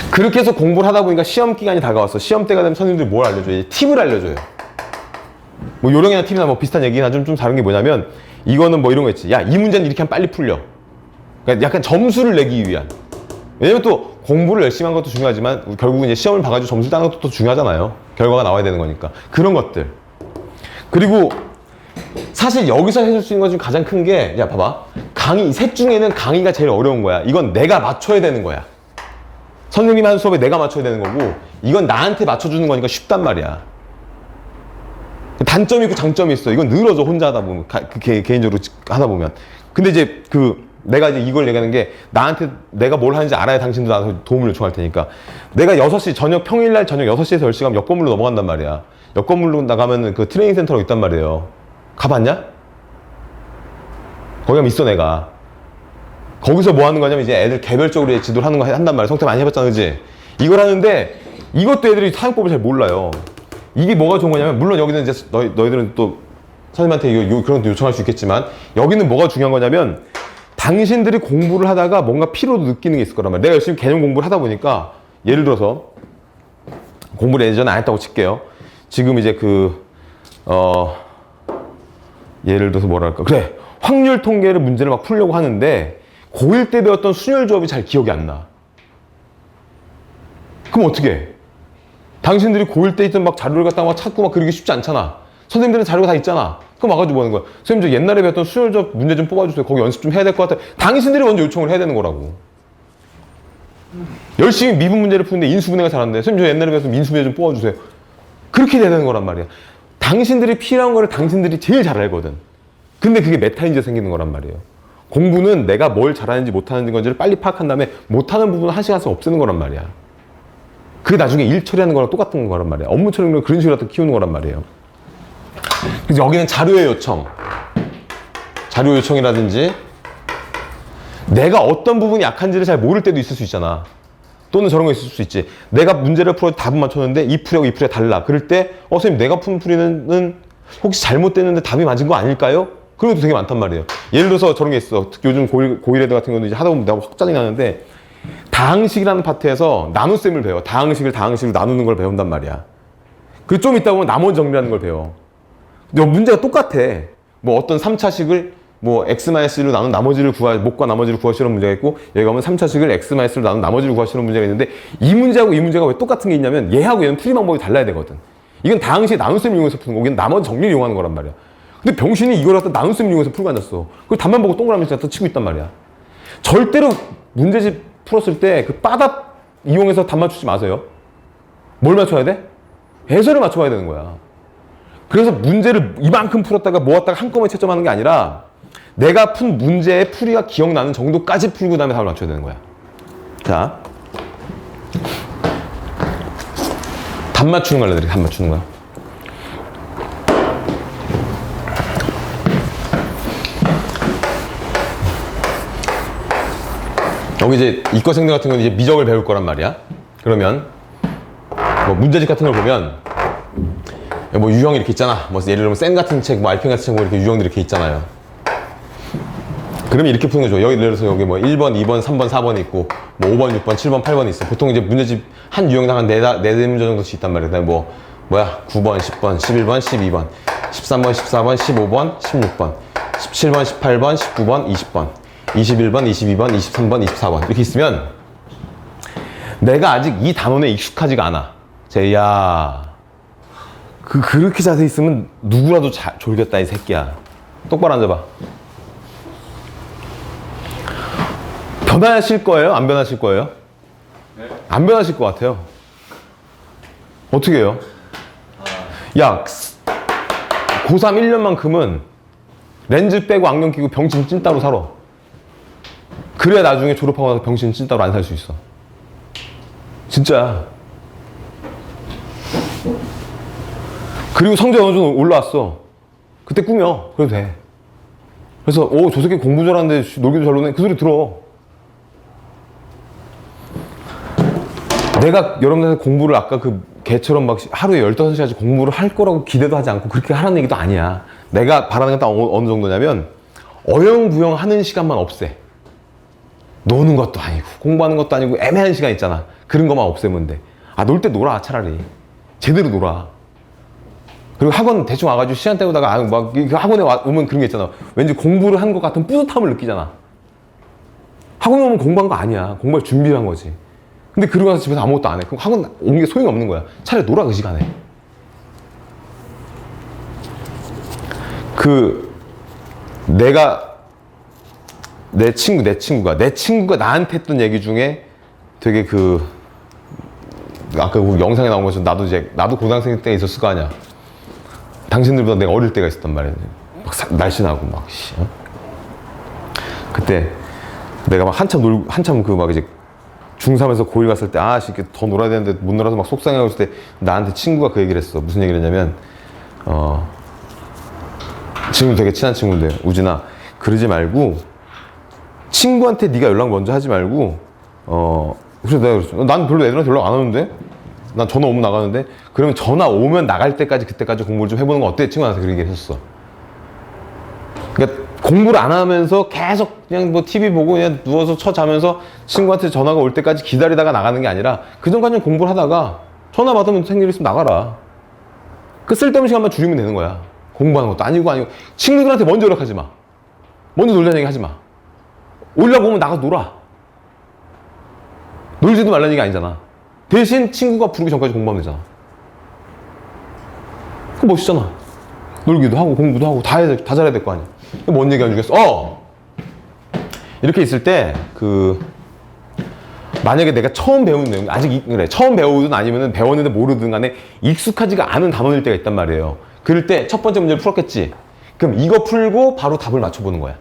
그렇게 해서 공부를 하다 보니까 시험 기간이 다가왔어. 시험 때가 되면 선생님들이 뭘 알려줘요? 팁을 알려줘요. 뭐 요령이나 팁이나 뭐 비슷한 얘기나 좀 다른 게 뭐냐면 이거는 뭐 이런 거 있지. 야, 이 문제는 이렇게 하면 빨리 풀려. 그러니까 약간 점수를 내기 위한. 왜냐면 또 공부를 열심히 한 것도 중요하지만 결국은 이제 시험을 봐가지고 점수 따는 것도 또 중요하잖아요. 결과가 나와야 되는 거니까. 그런 것들. 그리고 사실 여기서 해줄 수 있는 것 중 가장 큰 게, 야, 봐봐. 강의, 셋 중에는 강의가 제일 어려운 거야. 이건 내가 맞춰야 되는 거야. 선생님 하는 수업에 내가 맞춰야 되는 거고, 이건 나한테 맞춰주는 거니까 쉽단 말이야. 단점이 있고 장점이 있어. 이건 늘어져, 혼자 하다 보면. 개인적으로 하다 보면. 근데 이제 내가 이제 이걸 얘기하는 게 나한테 내가 뭘 하는지 알아야 당신도 나한테 도움을 요청할 테니까. 내가 6시, 평일날 저녁 6시에서 10시 가면 옆 건물로 넘어간단 말이야. 옆 건물로 나가면 그 트레이닝 센터가 있단 말이에요. 가봤냐? 거기 가면 있어, 내가. 거기서 뭐 하는 거냐면 이제 애들 개별적으로 지도를 하는 거 한단 말이야. 성태 많이 해봤잖아, 그지? 이걸 하는데 이것도 애들이 사용법을 잘 몰라요. 이게 뭐가 좋은 거냐면, 물론 여기는 이제 너희들은 또 선생님한테 그런 것도 요청할 수 있겠지만, 여기는 뭐가 중요한 거냐면 당신들이 공부를 하다가 뭔가 피로도 느끼는 게 있을 거란 말이야. 내가 열심히 개념 공부를 하다 보니까, 예를 들어서 공부를 예전에 안 했다고 칠게요. 지금 이제 예를 들어서 뭐랄까, 그래, 확률 통계를 문제를 막 풀려고 하는데 고1 때 배웠던 순열 조합이 잘 기억이 안 나. 그럼 어떻게 해? 당신들이 고1 때 있던 막 자료를 갖다가 막 찾고 막 그러기 쉽지 않잖아. 선생님들은 자료가 다 있잖아. 그럼 와가지고 뭐 하는 거야? 선생님, 저 옛날에 배웠던 순열 조합 문제 좀 뽑아주세요. 거기 연습 좀 해야 될 것 같아. 당신들이 먼저 요청을 해야 되는 거라고. 열심히 미분 문제를 푸는데 인수분해가 잘안돼. 선생님, 저 옛날에 배웠던 인수분해 좀 뽑아주세요. 그렇게 돼야 되는 거란 말이야. 당신들이 필요한 거를 당신들이 제일 잘 알거든. 근데 그게 메타인지가 생기는 거란 말이에요. 공부는 내가 뭘 잘하는지 못하는 건지를 빨리 파악한 다음에 못하는 부분을 한 시간씩 없애는 거란 말이야. 그게 나중에 일 처리하는 거랑 똑같은 거란 말이야. 업무 처리는 그런 식으로 키우는 거란 말이에요. 그래서 여기는 자료의 요청. 자료 요청이라든지 내가 어떤 부분이 약한지를 잘 모를 때도 있을 수 있잖아. 또는 저런 거 있을 수 있지. 내가 문제를 풀어 답은 맞췄는데 이 풀이하고 이 풀이가 달라. 그럴 때 선생님, 내가 푼 풀이는 혹시 잘못됐는데 답이 맞은 거 아닐까요? 그런 것도 되게 많단 말이에요. 예를 들어서 저런 게 있어. 요즘 고1 애들 같은 경우는 이제 하다 보면 내가 확 짜증이 나는데, 다항식이라는 파트에서 나눗셈을 배워. 다항식을 나누는 걸 배운단 말이야. 그 좀 있다 보면 나머지 정리하는 걸 배워. 근데 문제가 똑같아. 뭐 어떤 3차식을 뭐 x-1로 나눈 나머지를 목과 나머지를 구하시는 문제가 있고, 여기 가면 3차식을 x-1로 나눈 나머지를 구하시는 문제가 있는데, 이 문제하고 이 문제가 왜 똑같은 게 있냐면 얘하고 얘는 풀이 방법이 달라야 되거든. 이건 다항식 나눗셈을 이용해서 푸는 거고, 이건 나머지 정리를 이용하는 거란 말이야. 근데 병신이 이걸 갖다 나눗셈을 이용해서 풀고 앉았어. 그 답만 보고 동그라미 갖다 치고 있단 말이야. 절대로 문제집 풀었을 때 그 빠답 이용해서 답 맞추지 마세요. 뭘 맞춰야 돼? 해설을 맞춰봐야 되는 거야. 그래서 문제를 이만큼 풀었다가 모았다가 한꺼번에 채점하는 게 아니라 내가 푼 문제의 풀이가 기억나는 정도까지 풀고 그다음에 답을 맞춰야 되는 거야. 자, 답 맞추는 걸 알려드릴게요. 답 맞추는 거야. 여기 이제 이과생들 같은 경우는 이제 미적을 배울 거란 말이야. 그러면 뭐 문제집 같은 걸 보면 뭐 유형 이렇게 있잖아. 뭐 예를 들면 센 같은 책, 뭐 알펜 같은 책, 뭐 이렇게 유형들이 이렇게 있잖아요. 그러면 이렇게 푸는 거죠. 여기 예를 들어서 여기 뭐 1번, 2번, 3번, 4번이 있고 뭐 5번, 6번, 7번, 8번이 있어. 보통 이제 문제집 한 유형당 한 4문제 정도씩 있단 말이야. 그다음에 뭐 뭐야 9번, 10번, 11번, 12번, 13번, 14번, 15번, 16번, 17번, 18번, 19번, 20번, 21번, 22번, 23번, 24번 이렇게 있으면 내가 아직 이 단원에 익숙하지가 않아. 제이야 그렇게 자세히 있으면 누구라도 졸겠다 이 새끼야. 똑바로 앉아봐. 변하실 거예요? 안 변하실 거예요? 네. 안 변하실 것 같아요. 어떻게 해요? 야, 고3 1년만큼은 렌즈 빼고 안경 끼고 병신 찐따로 살아. 그래야 나중에 졸업하고 나서 병신 찐따로 안 살 수 있어. 진짜. 그리고 성적 어느 정도 올라왔어. 그때 꾸며. 그래도 돼. 그래서 저 새끼 공부 잘하는데 놀기도 잘 노네. 그 소리 들어. 내가 여러분들 공부를 아까 그 걔처럼 막 하루에 15시간씩 공부를 할 거라고 기대도 하지 않고 그렇게 하라는 얘기도 아니야. 내가 바라는 건 딱 어느 정도냐면 어영부영 하는 시간만 없애. 노는 것도 아니고 공부하는 것도 아니고 애매한 시간 있잖아. 그런 것만 없애면 돼. 놀 때 놀아 차라리. 제대로 놀아. 그리고 학원 대충 와가지고 시간 때우다가 막 학원에 오면 그런 게 있잖아. 왠지 공부를 한 것 같은 뿌듯함을 느끼잖아. 학원에 오면 공부한 거 아니야. 공부할 준비를 한 거지. 근데 그러고 나서 집에서 아무것도 안 해. 그럼 학원 오는 게 소용이 없는 거야. 차라리 놀아 그 시간에. 내 친구가 나한테 했던 얘기 중에 되게 아까 그 영상에 나온 것처럼 나도 고등학생 때 있었을 거 아니야. 당신들보다 내가 어릴 때가 있었단 말이야. 막 날씬하고 막 그때 내가 막 한참 이제 중3에서 고1 갔을 때 더 놀아야 되는데 못 놀아서 막 속상해하고 있을 때 나한테 친구가 그 얘기를 했어. 무슨 얘기를 했냐면 지금 되게 친한 친구인데 우진아 그러지 말고 친구한테 네가 연락 먼저 하지 말고 그래서 내가 그랬어. 난 별로 애들한테 연락 안 하는데 난 전화 오면 나가는데 그러면 전화 오면 나갈 때까지 그때까지 공부를 좀 해보는 거 어때? 친구한테 그렇게 얘기했었어. 그러니까 공부를 안 하면서 계속 그냥 뭐 TV 보고 그냥 누워서 자면서 친구한테 전화가 올 때까지 기다리다가 나가는 게 아니라 그 전까지는 공부를 하다가 전화 받으면 생일 있으면 나가라. 그 쓸데없는 시간만 줄이면 되는 거야. 공부하는 것도 아니고 친구들한테 먼저 연락하지 마. 먼저 놀자는 얘기 하지 마. 오려고 오면 나가서 놀아. 놀지도 말라는 얘기 아니잖아. 대신 친구가 부르기 전까지 공부하면 되잖아. 그거 멋있잖아. 놀기도 하고 공부도 하고 다 잘해야 될 거 아니야. 뭔 얘기 안 주겠어? 이렇게 있을 때 만약에 내가 처음 배운 내용 처음 배우든 아니면 배웠는데 모르든 간에 익숙하지가 않은 단원일 때가 있단 말이에요. 그럴 때 첫 번째 문제를 풀었겠지. 그럼 이거 풀고 바로 답을 맞춰보는 거야.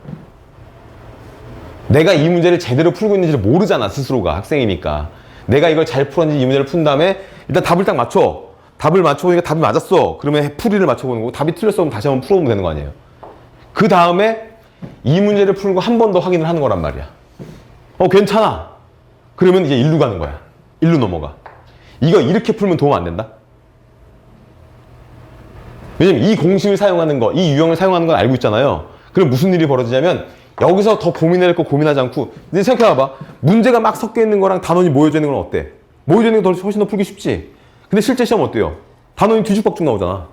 내가 이 문제를 제대로 풀고 있는지를 모르잖아 스스로가. 학생이니까 내가 이걸 잘 풀었는지 이 문제를 푼 다음에 일단 답을 딱 맞춰. 답을 맞춰보니까 답이 맞았어. 그러면 풀이를 맞춰보는 거고 답이 틀렸어 그럼 다시 한번 풀어보면 되는 거 아니에요. 그 다음에 이 문제를 풀고 한 번 더 확인을 하는 거란 말이야. 괜찮아. 그러면 이제 1루 가는 거야. 1루 넘어가. 이거 이렇게 풀면 도움 안 된다? 왜냐면 이 공식을 사용하는 거, 이 유형을 사용하는 건 알고 있잖아요. 그럼 무슨 일이 벌어지냐면 여기서 더 고민할 거 고민하지 않고 이제 생각해봐봐. 문제가 막 섞여 있는 거랑 단원이 모여져 있는 건 어때? 모여져 있는 게 훨씬 더 풀기 쉽지. 근데 실제 시험 어때요? 단원이 뒤죽박죽 나오잖아.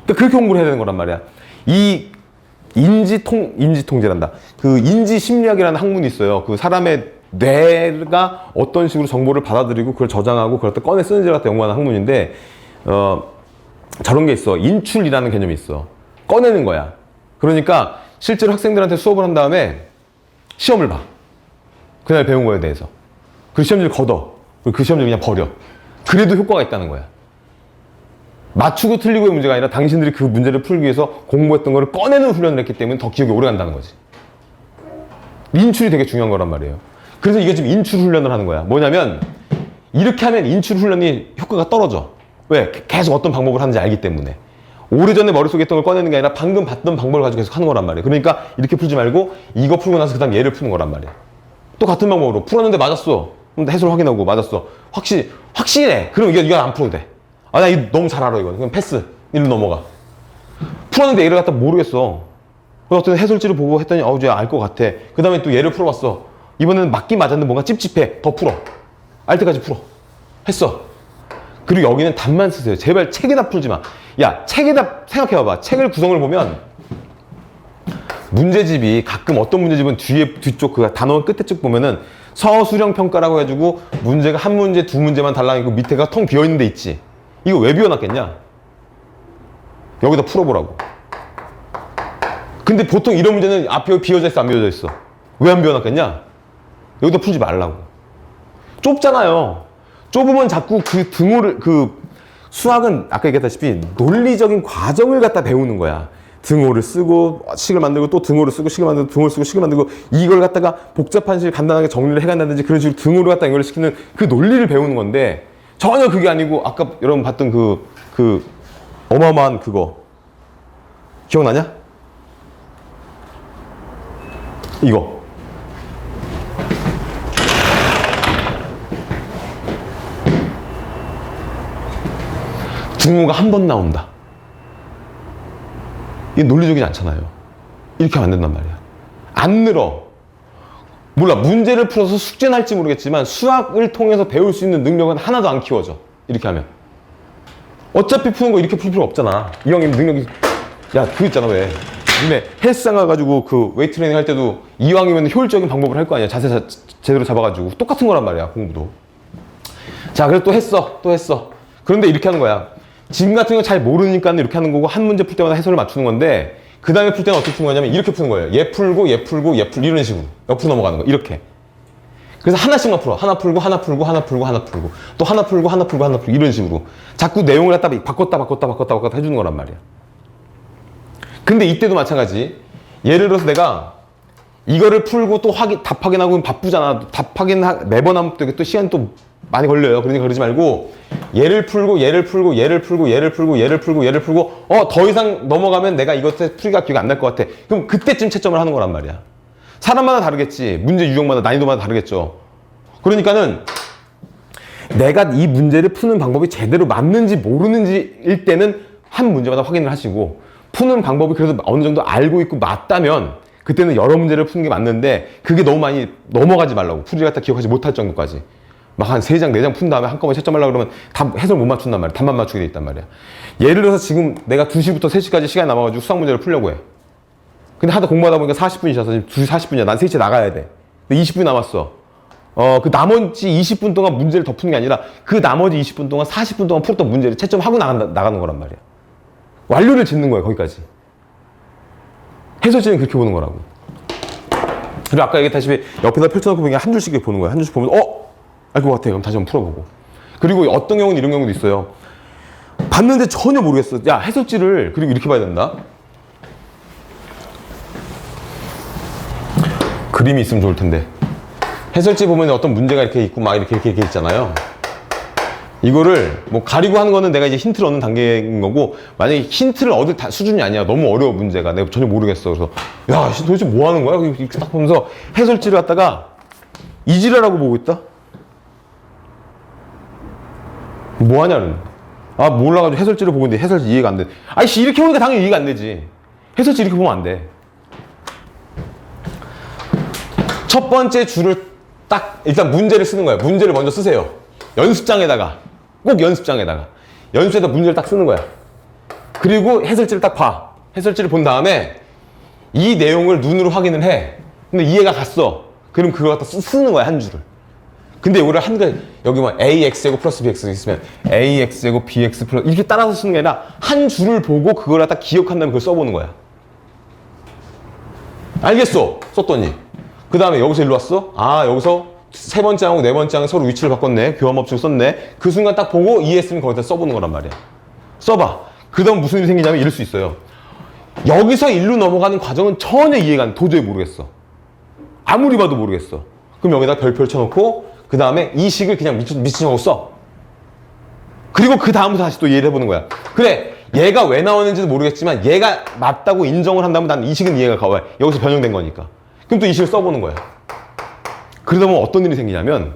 그러니까 그렇게 공부를 해야 되는 거란 말이야. 이 인지통제란다. 그 인지심리학이라는 학문이 있어요. 그 사람의 뇌가 어떤 식으로 정보를 받아들이고 그걸 저장하고 그걸 또 꺼내 쓰는지를 갖다 연구하는 학문인데 저런 게 있어. 인출이라는 개념이 있어. 꺼내는 거야. 그러니까 실제로 학생들한테 수업을 한 다음에 시험을 봐. 그날 배운 거에 대해서. 그 시험지를 걷어. 그리고 그 시험지를 그냥 버려. 그래도 효과가 있다는 거야. 맞추고 틀리고의 문제가 아니라 당신들이 그 문제를 풀기 위해서 공부했던 거를 꺼내는 훈련을 했기 때문에 더 기억이 오래 간다는 거지. 인출이 되게 중요한 거란 말이에요. 그래서 이게 지금 인출 훈련을 하는 거야. 뭐냐면 이렇게 하면 인출 훈련이 효과가 떨어져. 왜? 계속 어떤 방법을 하는지 알기 때문에. 오래전에 머릿속에 있던 걸 꺼내는 게 아니라 방금 봤던 방법을 가지고 계속 하는 거란 말이에요. 그러니까 이렇게 풀지 말고 이거 풀고 나서 그 다음 얘를 푸는 거란 말이에요. 또 같은 방법으로 풀었는데 맞았어. 그럼 해설 확인하고 맞았어. 확실해. 그럼 이건 안 풀어도 돼. 아, 나 이거 너무 잘 알아, 이건. 그럼 패스. 일로 넘어가. 풀었는데 얘를 갖다 모르겠어. 그래서 어떤 해설지를 보고 했더니, 이제 알 것 같아. 그 다음에 또 얘를 풀어봤어. 이번에는 맞긴 맞았는데 뭔가 찝찝해. 더 풀어. 알 때까지 풀어. 했어. 그리고 여기는 답만 쓰세요. 제발 책에다 풀지 마. 야, 책에다 생각해봐봐. 책을 구성을 보면 문제집이 가끔 어떤 문제집은 뒤쪽 그 단어 끝에 쭉 보면은 서술형 평가라고 해가지고 문제가 한 문제, 두 문제만 달랑있고 밑에가 텅 비어있는 데 있지. 이거 왜 비워놨겠냐? 여기다 풀어보라고. 근데 보통 이런 문제는 앞에 비어져 있어, 안 비어져 있어? 왜 안 비워놨겠냐? 여기다 풀지 말라고. 좁잖아요. 좁으면 자꾸 그 등호를, 수학은 아까 얘기했다시피 논리적인 과정을 갖다 배우는 거야. 등호를 쓰고 식을 만들고 또 등호를 쓰고 식을 만들고 등호를 쓰고 식을 만들고 이걸 갖다가 복잡한 식을 간단하게 정리를 해간다든지 그런 식으로 등호를 갖다 연결을 시키는 그 논리를 배우는 건데 전혀 그게 아니고 아까 여러분 봤던 그 어마어마한 그거 기억나냐? 이거 등호가 한 번 나온다. 이게 논리적이지 않잖아요. 이렇게 하면 안 된단 말이야. 안 늘어. 몰라. 문제를 풀어서 숙제는 할지 모르겠지만 수학을 통해서 배울 수 있는 능력은 하나도 안 키워져. 이렇게 하면. 어차피 푸는 거 이렇게 풀 필요 없잖아. 이 형님 능력이. 야, 그거 있잖아, 왜. 근데 헬스장 가가지고 그 웨이트 트레이닝 할 때도 이왕이면 효율적인 방법을 할 거 아니야. 자세 제대로 잡아가지고. 똑같은 거란 말이야, 공부도. 자, 그래서 또 했어. 그런데 이렇게 하는 거야. 지금 같은 거 잘 모르니까 이렇게 하는 거고 한 문제 풀 때마다 해설을 맞추는 건데 그 다음에 풀 때는 어떻게 푸는 거냐면 이렇게 푸는 거예요. 얘 풀고 이런 식으로 옆으로 넘어가는 거. 이렇게. 그래서 하나씩만 풀어. 하나 풀고 또 하나 풀고 이런 식으로. 자꾸 내용을 갖다 바꿨다 해주는 거란 말이야. 근데 이때도 마찬가지. 예를 들어서 내가 이거를 풀고 또 답 확인하고 바쁘잖아. 답 확인 매번 하면 또 시간이 또 많이 걸려요. 그러니까 그러지 말고 얘를 풀고 더 이상 넘어가면 내가 이것에 풀이가 기억이 안 날 것 같아. 그럼 그때쯤 채점을 하는 거란 말이야. 사람마다 다르겠지. 문제 유형마다 난이도마다 다르겠죠. 그러니까는 내가 이 문제를 푸는 방법이 제대로 맞는지 모르는지일 때는 한 문제마다 확인을 하시고 푸는 방법이 그래도 어느 정도 알고 있고 맞다면 그때는 여러 문제를 푸는 게 맞는데 그게 너무 많이 넘어가지 말라고. 풀이를 갖다 기억하지 못할 정도까지. 막 한 3장, 4장 푼 다음에 한꺼번에 채점하려고 그러면 답 해설 못 맞춘단 말이야. 답만 맞추게 돼 있단 말이야. 예를 들어서 지금 내가 2시부터 3시까지 시간이 남아가지고 수학 문제를 풀려고 해. 근데 하다 공부하다 보니까 40분이 지나서 지금 2시 40분이야. 난 3시에 나가야 돼. 근데 20분이 남았어. 그 나머지 20분 동안 문제를 더 푸는 게 아니라 그 나머지 20분 동안 40분 동안 풀었던 문제를 채점하고 나가는 거란 말이야. 완료를 짓는 거야, 거기까지. 해설지는 그렇게 보는 거라고. 그리고 아까 얘기했다시피 옆에다 펼쳐놓고 그냥 한 줄씩 보는 거야. 한 줄씩 보면 알 것 같아. 그럼 다시 한번 풀어보고. 그리고 어떤 경우는 이런 경우도 있어요. 봤는데 전혀 모르겠어. 야, 해설지를 그리고 이렇게 봐야 된다. 그림이 있으면 좋을 텐데. 해설지 보면 어떤 문제가 이렇게 있고 막 이렇게 있잖아요. 이거를 뭐 가리고 하는 거는 내가 이제 힌트를 얻는 단계인 거고 만약에 힌트를 얻을 수준이 아니야. 너무 어려워 문제가. 내가 전혀 모르겠어. 그래서 야, 도대체 뭐 하는 거야? 이렇게 딱 보면서 해설지를 갖다가 이지랄하고 보고 있다. 뭐 하냐는. 몰라가지고 해설지를 보고 있는데 해설지 이해가 안 돼. 아이씨, 이렇게 보니까 당연히 이해가 안 되지. 해설지 이렇게 보면 안 돼. 첫 번째 줄을 딱 일단 문제를 쓰는 거야. 문제를 먼저 쓰세요. 연습장에다가 문제를 딱 쓰는 거야. 그리고 해설지를 딱 봐. 해설지를 본 다음에 이 내용을 눈으로 확인을 해. 근데 이해가 갔어. 그럼 그걸 갖다 쓰는 거야, 한 줄을. 근데 이거를 여기 뭐 AX제곱 플러스 BX 있으면 AX제곱 BX 플러스 이렇게 따라서 쓰는 게 아니라 한 줄을 보고 그걸 갖다 기억한 다음에 그걸 써보는 거야. 알겠어. 썼더니. 그 다음에 여기서 일로 왔어. 여기서 세 번째 항하고 네 번째 항 서로 위치를 바꿨네. 교환법칙을 썼네. 그 순간 딱 보고 이해했으면 거기다 써보는 거란 말이야. 써봐. 그 다음 무슨 일이 생기냐면 이럴 수 있어요. 여기서 일로 넘어가는 과정은 전혀 이해가 안 돼. 도저히 모르겠어. 아무리 봐도 모르겠어. 그럼 여기다 별표 쳐놓고 그 다음에 이 식을 그냥 미친하고 써. 그리고 그 다음부터 다시 또 이해를 해보는 거야. 그래, 얘가 왜 나오는지도 모르겠지만 얘가 맞다고 인정을 한다면 난 이 식은 이해가 가. 왜? 여기서 변형된 거니까. 그럼 또 이 식을 써보는 거야. 그러다 보면 어떤 일이 생기냐면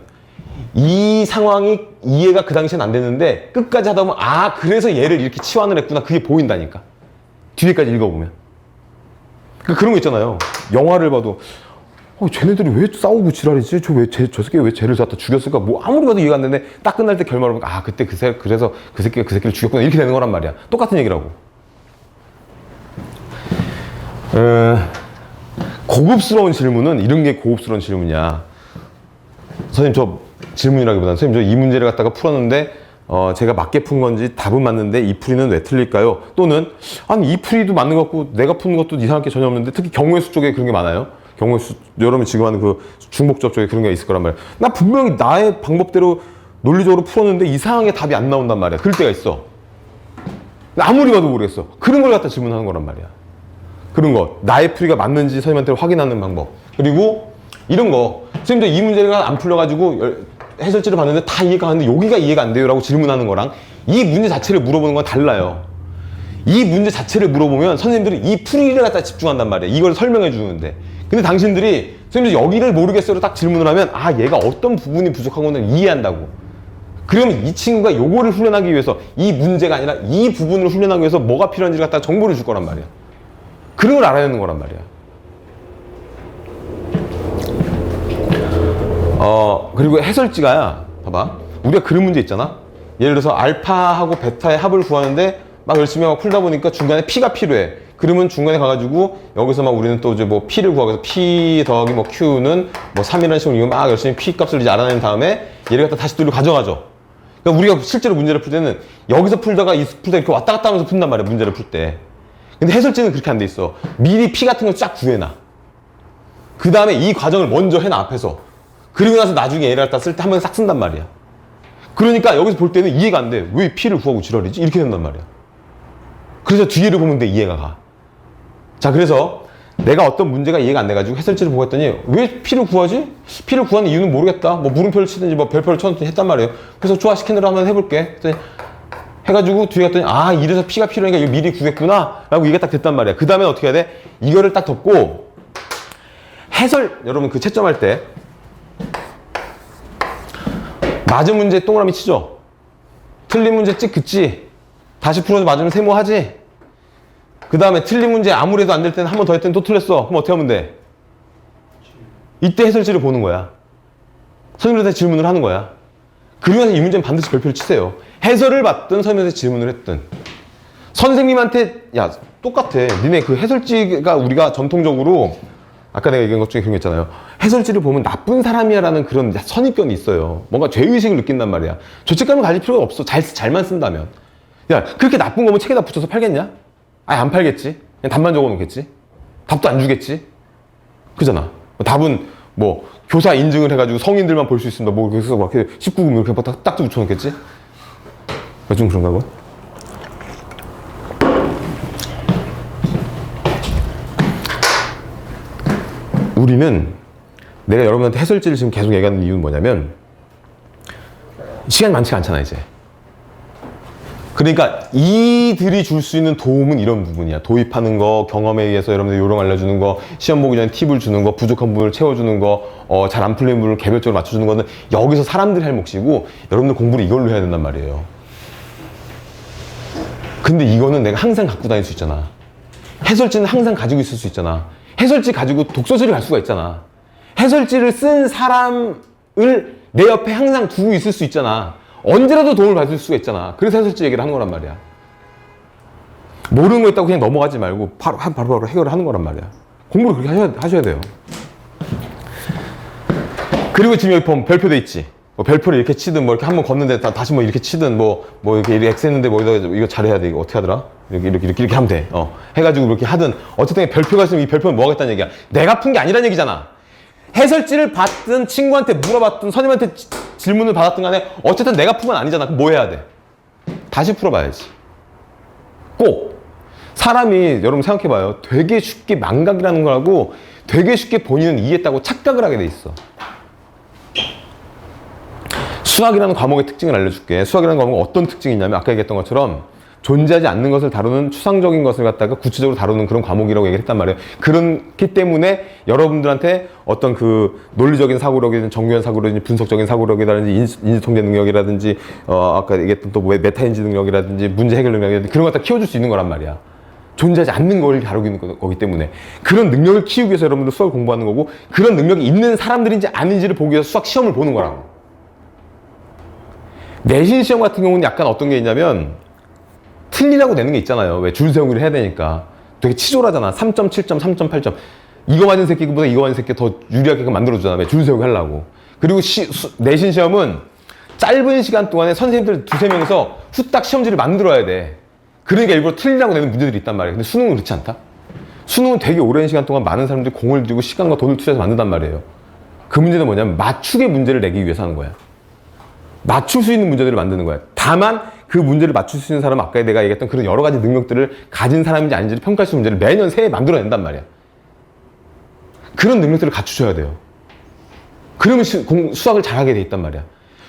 이 상황이 이해가 그 당시엔 안 됐는데 끝까지 하다 보면 아 그래서 얘를 이렇게 치환을 했구나 그게 보인다니까. 뒤에까지 읽어보면. 그러니까 그런 거 있잖아요. 영화를 봐도 쟤네들이 왜 싸우고 지랄이지? 저 새끼 왜 쟤를 갖다 죽였을까? 뭐 아무리 봐도 이해가 안 되는데 딱 끝날 때 결말을 보면 아 그때 그래서 그 새끼가 그 새끼를 죽였구나 이렇게 되는 거란 말이야. 똑같은 얘기라고. 고급스러운 질문은 이런 게 고급스러운 질문이야. 선생님 저 질문이라기보다는 선생님 저 이 문제를 갖다가 풀었는데 제가 맞게 푼 건지 답은 맞는데 이 풀이는 왜 틀릴까요? 또는 아니 이 풀이도 맞는 것 같고 내가 푸는 것도 이상할 게 전혀 없는데 특히 경우의 수 쪽에 그런 게 많아요. 경우의 수 여러분이 지금 하는 그 중복접 쪽에 그런 게 있을 거란 말이야. 나 분명히 나의 방법대로 논리적으로 풀었는데 이상하게 답이 안 나온단 말이야. 그럴 때가 있어. 아무리 봐도 모르겠어. 그런 걸 갖다 질문하는 거란 말이야. 그런 거 나의 풀이가 맞는지 선생님한테 확인하는 방법. 그리고 이런 거 선생님 이 문제가 안 풀려가지고 해설지를 봤는데 다 이해가 가는데 여기가 이해가 안 돼요 라고 질문하는 거랑 이 문제 자체를 물어보는 건 달라요. 이 문제 자체를 물어보면 선생님들이 이 풀이를 갖다 집중한단 말이야. 이걸 설명해 주는데 근데 당신들이 선생님들 여기를 모르겠어요 딱 질문을 하면 아 얘가 어떤 부분이 부족한 건지 이해한다고. 그러면 이 친구가 요거를 훈련하기 위해서 이 문제가 아니라 이 부분을 훈련하기 위해서 뭐가 필요한지를 갖다가 정보를 줄 거란 말이야. 그런 걸 알아야 하는 거란 말이야. 그리고 해설지가야 봐봐 우리가 그런 문제 있잖아. 예를 들어서 알파하고 베타의 합을 구하는데 막 열심히 막 풀다 보니까 중간에 P가 필요해. 그러면 중간에 가가지고 여기서 막 우리는 또 이제 뭐 P를 구하기 위해서 P 더하기 뭐 Q는 뭐 3이라는 식으로 이거 막 열심히 P 값을 이제 알아낸 다음에 얘를 갖다 다시 또 가져가죠. 그러니까 우리가 실제로 문제를 풀 때는 여기서 풀다가 풀다 이렇게 왔다 갔다 하면서 푼단 말이야 문제를 풀 때. 근데 해설지는 그렇게 안 돼 있어. 미리 P 같은 걸 쫙 구해놔. 그 다음에 이 과정을 먼저 해놔 앞에서. 그리고 나서 나중에 얘를 갖다 쓸 때 한 번 싹 쓴단 말이야. 그러니까 여기서 볼 때는 이해가 안 돼. 왜 P를 구하고 지랄이지? 이렇게 된단 말이야. 그래서 뒤에를 보면 돼 이해가 가. 자 그래서 내가 어떤 문제가 이해가 안 돼가지고 해설지를 보고 했더니 왜 P를 구하지? P를 구하는 이유는 모르겠다. 뭐 물음표를 치든지 뭐 별표를 쳐놓든지 했단 말이에요. 그래서 좋아 스캔으로 한번 해볼게. 그랬더니 해가지고 뒤에 갔더니 아 이래서 P가 필요하니까 이거 미리 구했구나 라고 이게 딱 됐단 말이야. 그 다음에 어떻게 해야 돼? 이거를 딱 덮고 해설 여러분 그 채점할 때 맞은 문제 동그라미 치죠? 틀린 문제 찍 긋지? 다시 풀어서 맞으면 세모하지? 그 다음에 틀린 문제 아무리 해도 안 될 때는 한 번 더 했더니 또 틀렸어. 그럼 어떻게 하면 돼? 이때 해설지를 보는 거야. 선생님한테 질문을 하는 거야. 그러면서 이 문제는 반드시 별표를 치세요. 해설을 받든 선생님한테 질문을 했든. 선생님한테 야 똑같아. 니네 그 해설지가 우리가 전통적으로 아까 내가 얘기한 것 중에 그런 게 있잖아요. 해설지를 보면 나쁜 사람이야 라는 그런 선입견이 있어요. 뭔가 죄의식을 느낀단 말이야. 죄책감을 가질 필요가 없어. 잘만 쓴다면. 야 그렇게 나쁜 거면 책에다 붙여서 팔겠냐? 아예 안 팔겠지. 그냥 답만 적어놓겠지. 답도 안 주겠지. 그잖아. 답은 뭐 교사 인증을 해가지고 성인들만 볼 수 있습니다. 뭐 그래서 막 19금 이렇게 딱 붙여놓겠지. 좀 그런가 봐. 우리는 내가 여러분한테 해설지를 지금 계속 얘기하는 이유는 뭐냐면 시간이 많지가 않잖아 이제. 그러니까 이들이 줄 수 있는 도움은 이런 부분이야. 도입하는 거, 경험에 의해서 여러분들 요령 알려주는 거, 시험 보기 전에 팁을 주는 거, 부족한 부분을 채워주는 거, 잘 안 풀린 부분을 개별적으로 맞춰주는 거는 여기서 사람들이 할 몫이고 여러분들 공부를 이걸로 해야 된단 말이에요. 근데 이거는 내가 항상 갖고 다닐 수 있잖아. 해설지는 항상 가지고 있을 수 있잖아. 해설지 가지고 독서실을 갈 수가 있잖아. 해설지를 쓴 사람을 내 옆에 항상 두고 있을 수 있잖아. 언제라도 도움을 받을 수가 있잖아. 그래서 해설지 얘기를 하는 거란 말이야. 모르는 거 있다고 그냥 넘어가지 말고 바로 해결을 하는 거란 말이야. 공부를 그렇게 하셔야 돼요. 그리고 지금 여기 보면 별표 돼 있지. 뭐 별표를 이렇게 치든 뭐 이렇게 한번 걷는데 다시 뭐 이렇게 치든 뭐 이렇게 X 했는데 뭐 이거 잘해야 돼. 이거 어떻게 하더라? 이렇게 하면 돼. 해가지고 이렇게 하든 어쨌든 별표가 있으면 이 별표는 뭐 하겠다는 얘기야. 내가 푼 게 아니란 얘기잖아. 해설지를 받든 친구한테 물어봤든 선생님한테 질문을 받았든 간에 어쨌든 내가 푼 건 아니잖아. 그럼 뭐 해야 돼? 다시 풀어봐야지. 꼭 사람이 여러분 생각해봐요. 되게 쉽게 망각이라는 거하고 되게 쉽게 본인은 이해했다고 착각을 하게 돼 있어. 수학이라는 과목의 특징을 알려줄게. 수학이라는 과목은 어떤 특징이 있냐면 아까 얘기했던 것처럼 존재하지 않는 것을 다루는 추상적인 것을 갖다가 구체적으로 다루는 그런 과목이라고 얘기를 했단 말이에요. 그렇기 때문에 여러분들한테 어떤 그 논리적인 사고력이든지 정교한 사고력이든지 분석적인 사고력이라든지 인지통제 능력이라든지 아까 얘기했던 또 메타인지 능력이라든지 문제 해결 능력이라든지 그런 것 다 키워줄 수 있는 거란 말이야. 존재하지 않는 걸 다루는 거기 때문에 그런 능력을 키우기 위해서 여러분들 수학을 공부하는 거고 그런 능력이 있는 사람들인지 아닌지를 보기 위해서 수학 시험을 보는 거라고. 내신 시험 같은 경우는 약간 어떤 게 있냐면 틀리라고 내는 게 있잖아요. 왜 줄 세우기를 해야 되니까. 되게 치졸하잖아. 3.7점, 3.8점. 이거 맞은 새끼보다 이거 맞은 새끼가 더 유리하게 만들어주잖아. 왜 줄 세우기 하려고. 그리고 내신 시험은 짧은 시간 동안에 선생님들 두세 명이서 후딱 시험지를 만들어야 돼. 그러니까 일부러 틀리라고 내는 문제들이 있단 말이에요. 근데 수능은 그렇지 않다? 수능은 되게 오랜 시간 동안 많은 사람들이 공을 들이고 시간과 돈을 투자해서 만든단 말이에요. 그 문제는 뭐냐면 맞추기 문제를 내기 위해서 하는 거야. 맞출 수 있는 문제들을 만드는 거야. 다만 그 문제를 맞출 수 있는 사람은 아까 내가 얘기했던 그런 여러 가지 능력들을 가진 사람인지 아닌지를 평가할 수 있는 문제를 매년 새해 만들어낸단 말이야. 그런 능력들을 갖추셔야 돼요. 그러면 수학을 잘하게 돼 있단 말이야.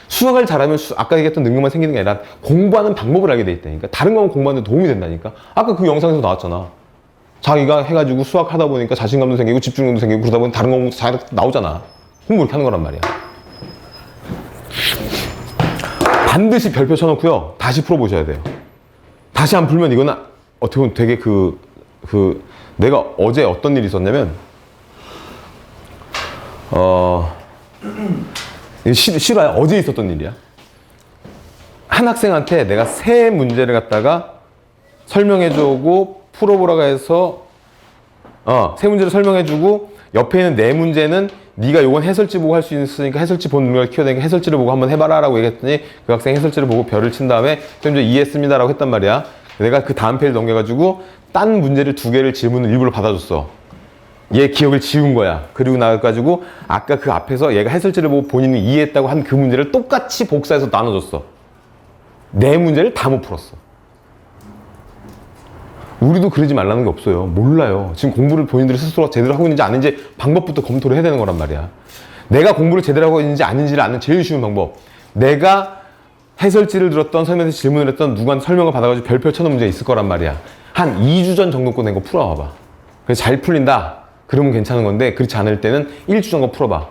수학을 잘하면 아까 얘기했던 능력만 생기는 게 아니라 공부하는 방법을 알게 돼 있다니까. 다른 거는 공부하는 데 도움이 된다니까. 아까 그 영상에서 나왔잖아. 자기가 해가지고 수학 하다 보니까 자신감도 생기고 집중력도 생기고 그러다 보니 다른 공부도 잘 나오잖아. 공부 이렇게 하는 거란 말이야. 반드시 별표 쳐놓고요. 다시 풀어보셔야 돼요. 다시 안 풀면 이거는 어떻게 보면 되게 내가 어제 어떤 일이 있었냐면 실화야. 어제 있었던 일이야. 한 학생한테 내가 세 문제를 갖다가 설명해주고 풀어보라고 해서 세 문제를 설명해주고 옆에 있는 네 문제는 네가 요건 해설지 보고 할 수 있으니까 해설지 본 능력을 키워야 되니까 해설지를 보고 한번 해봐라 라고 얘기했더니 그 학생이 해설지를 보고 별을 친 다음에 선생님 이해했습니다 라고 했단 말이야. 내가 그 다음 페이지 넘겨가지고 딴 문제를 2개를 질문을 일부러 받아줬어. 얘 기억을 지운 거야. 그리고 나가지고 아까 그 앞에서 얘가 해설지를 보고 본인이 이해했다고 한 그 문제를 똑같이 복사해서 나눠줬어. 네 문제를 다 못 풀었어. 우리도 그러지 말라는 게 없어요. 몰라요. 지금 공부를 본인들이 스스로 제대로 하고 있는지 아닌지 방법부터 검토를 해야 되는 거란 말이야. 내가 공부를 제대로 하고 있는지 아닌지를 아는 제일 쉬운 방법. 내가 해설지를 들었던 설명에서 질문을 했던 누구한테 설명을 받아가지고 별표 쳐놓은 문제가 있을 거란 말이야. 한 2주 전 정도 거 낸 거 풀어봐봐. 그래서 잘 풀린다. 그러면 괜찮은 건데 그렇지 않을 때는 1주 전 거 풀어봐.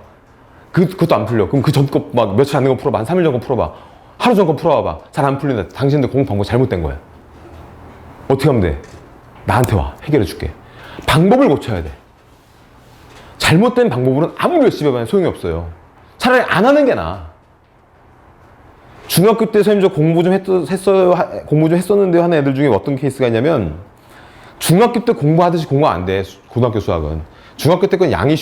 그것도 안 풀려. 그럼 그 전 거 막 며칠 안 된 거 풀어봐. 한 3일 전 거 풀어봐. 하루 전 거 풀어봐봐. 잘 안 풀린다. 당신들 공부 방법 잘못된 거야. 어떻게 하면 돼? 나한테 와. 해결해 줄게. 방법을 고쳐야 돼. 잘못된 방법으로는 아무리 열심히 해봐야 소용이 없어요. 차라리 안 하는 게 나아. 중학교 때 선생님 저 공부 좀 했었는데 하는 애들 중에 어떤 케이스가 있냐면 중학교 때 공부하듯이 공부 안 돼. 고등학교 수학은. 중학교 때 건 양이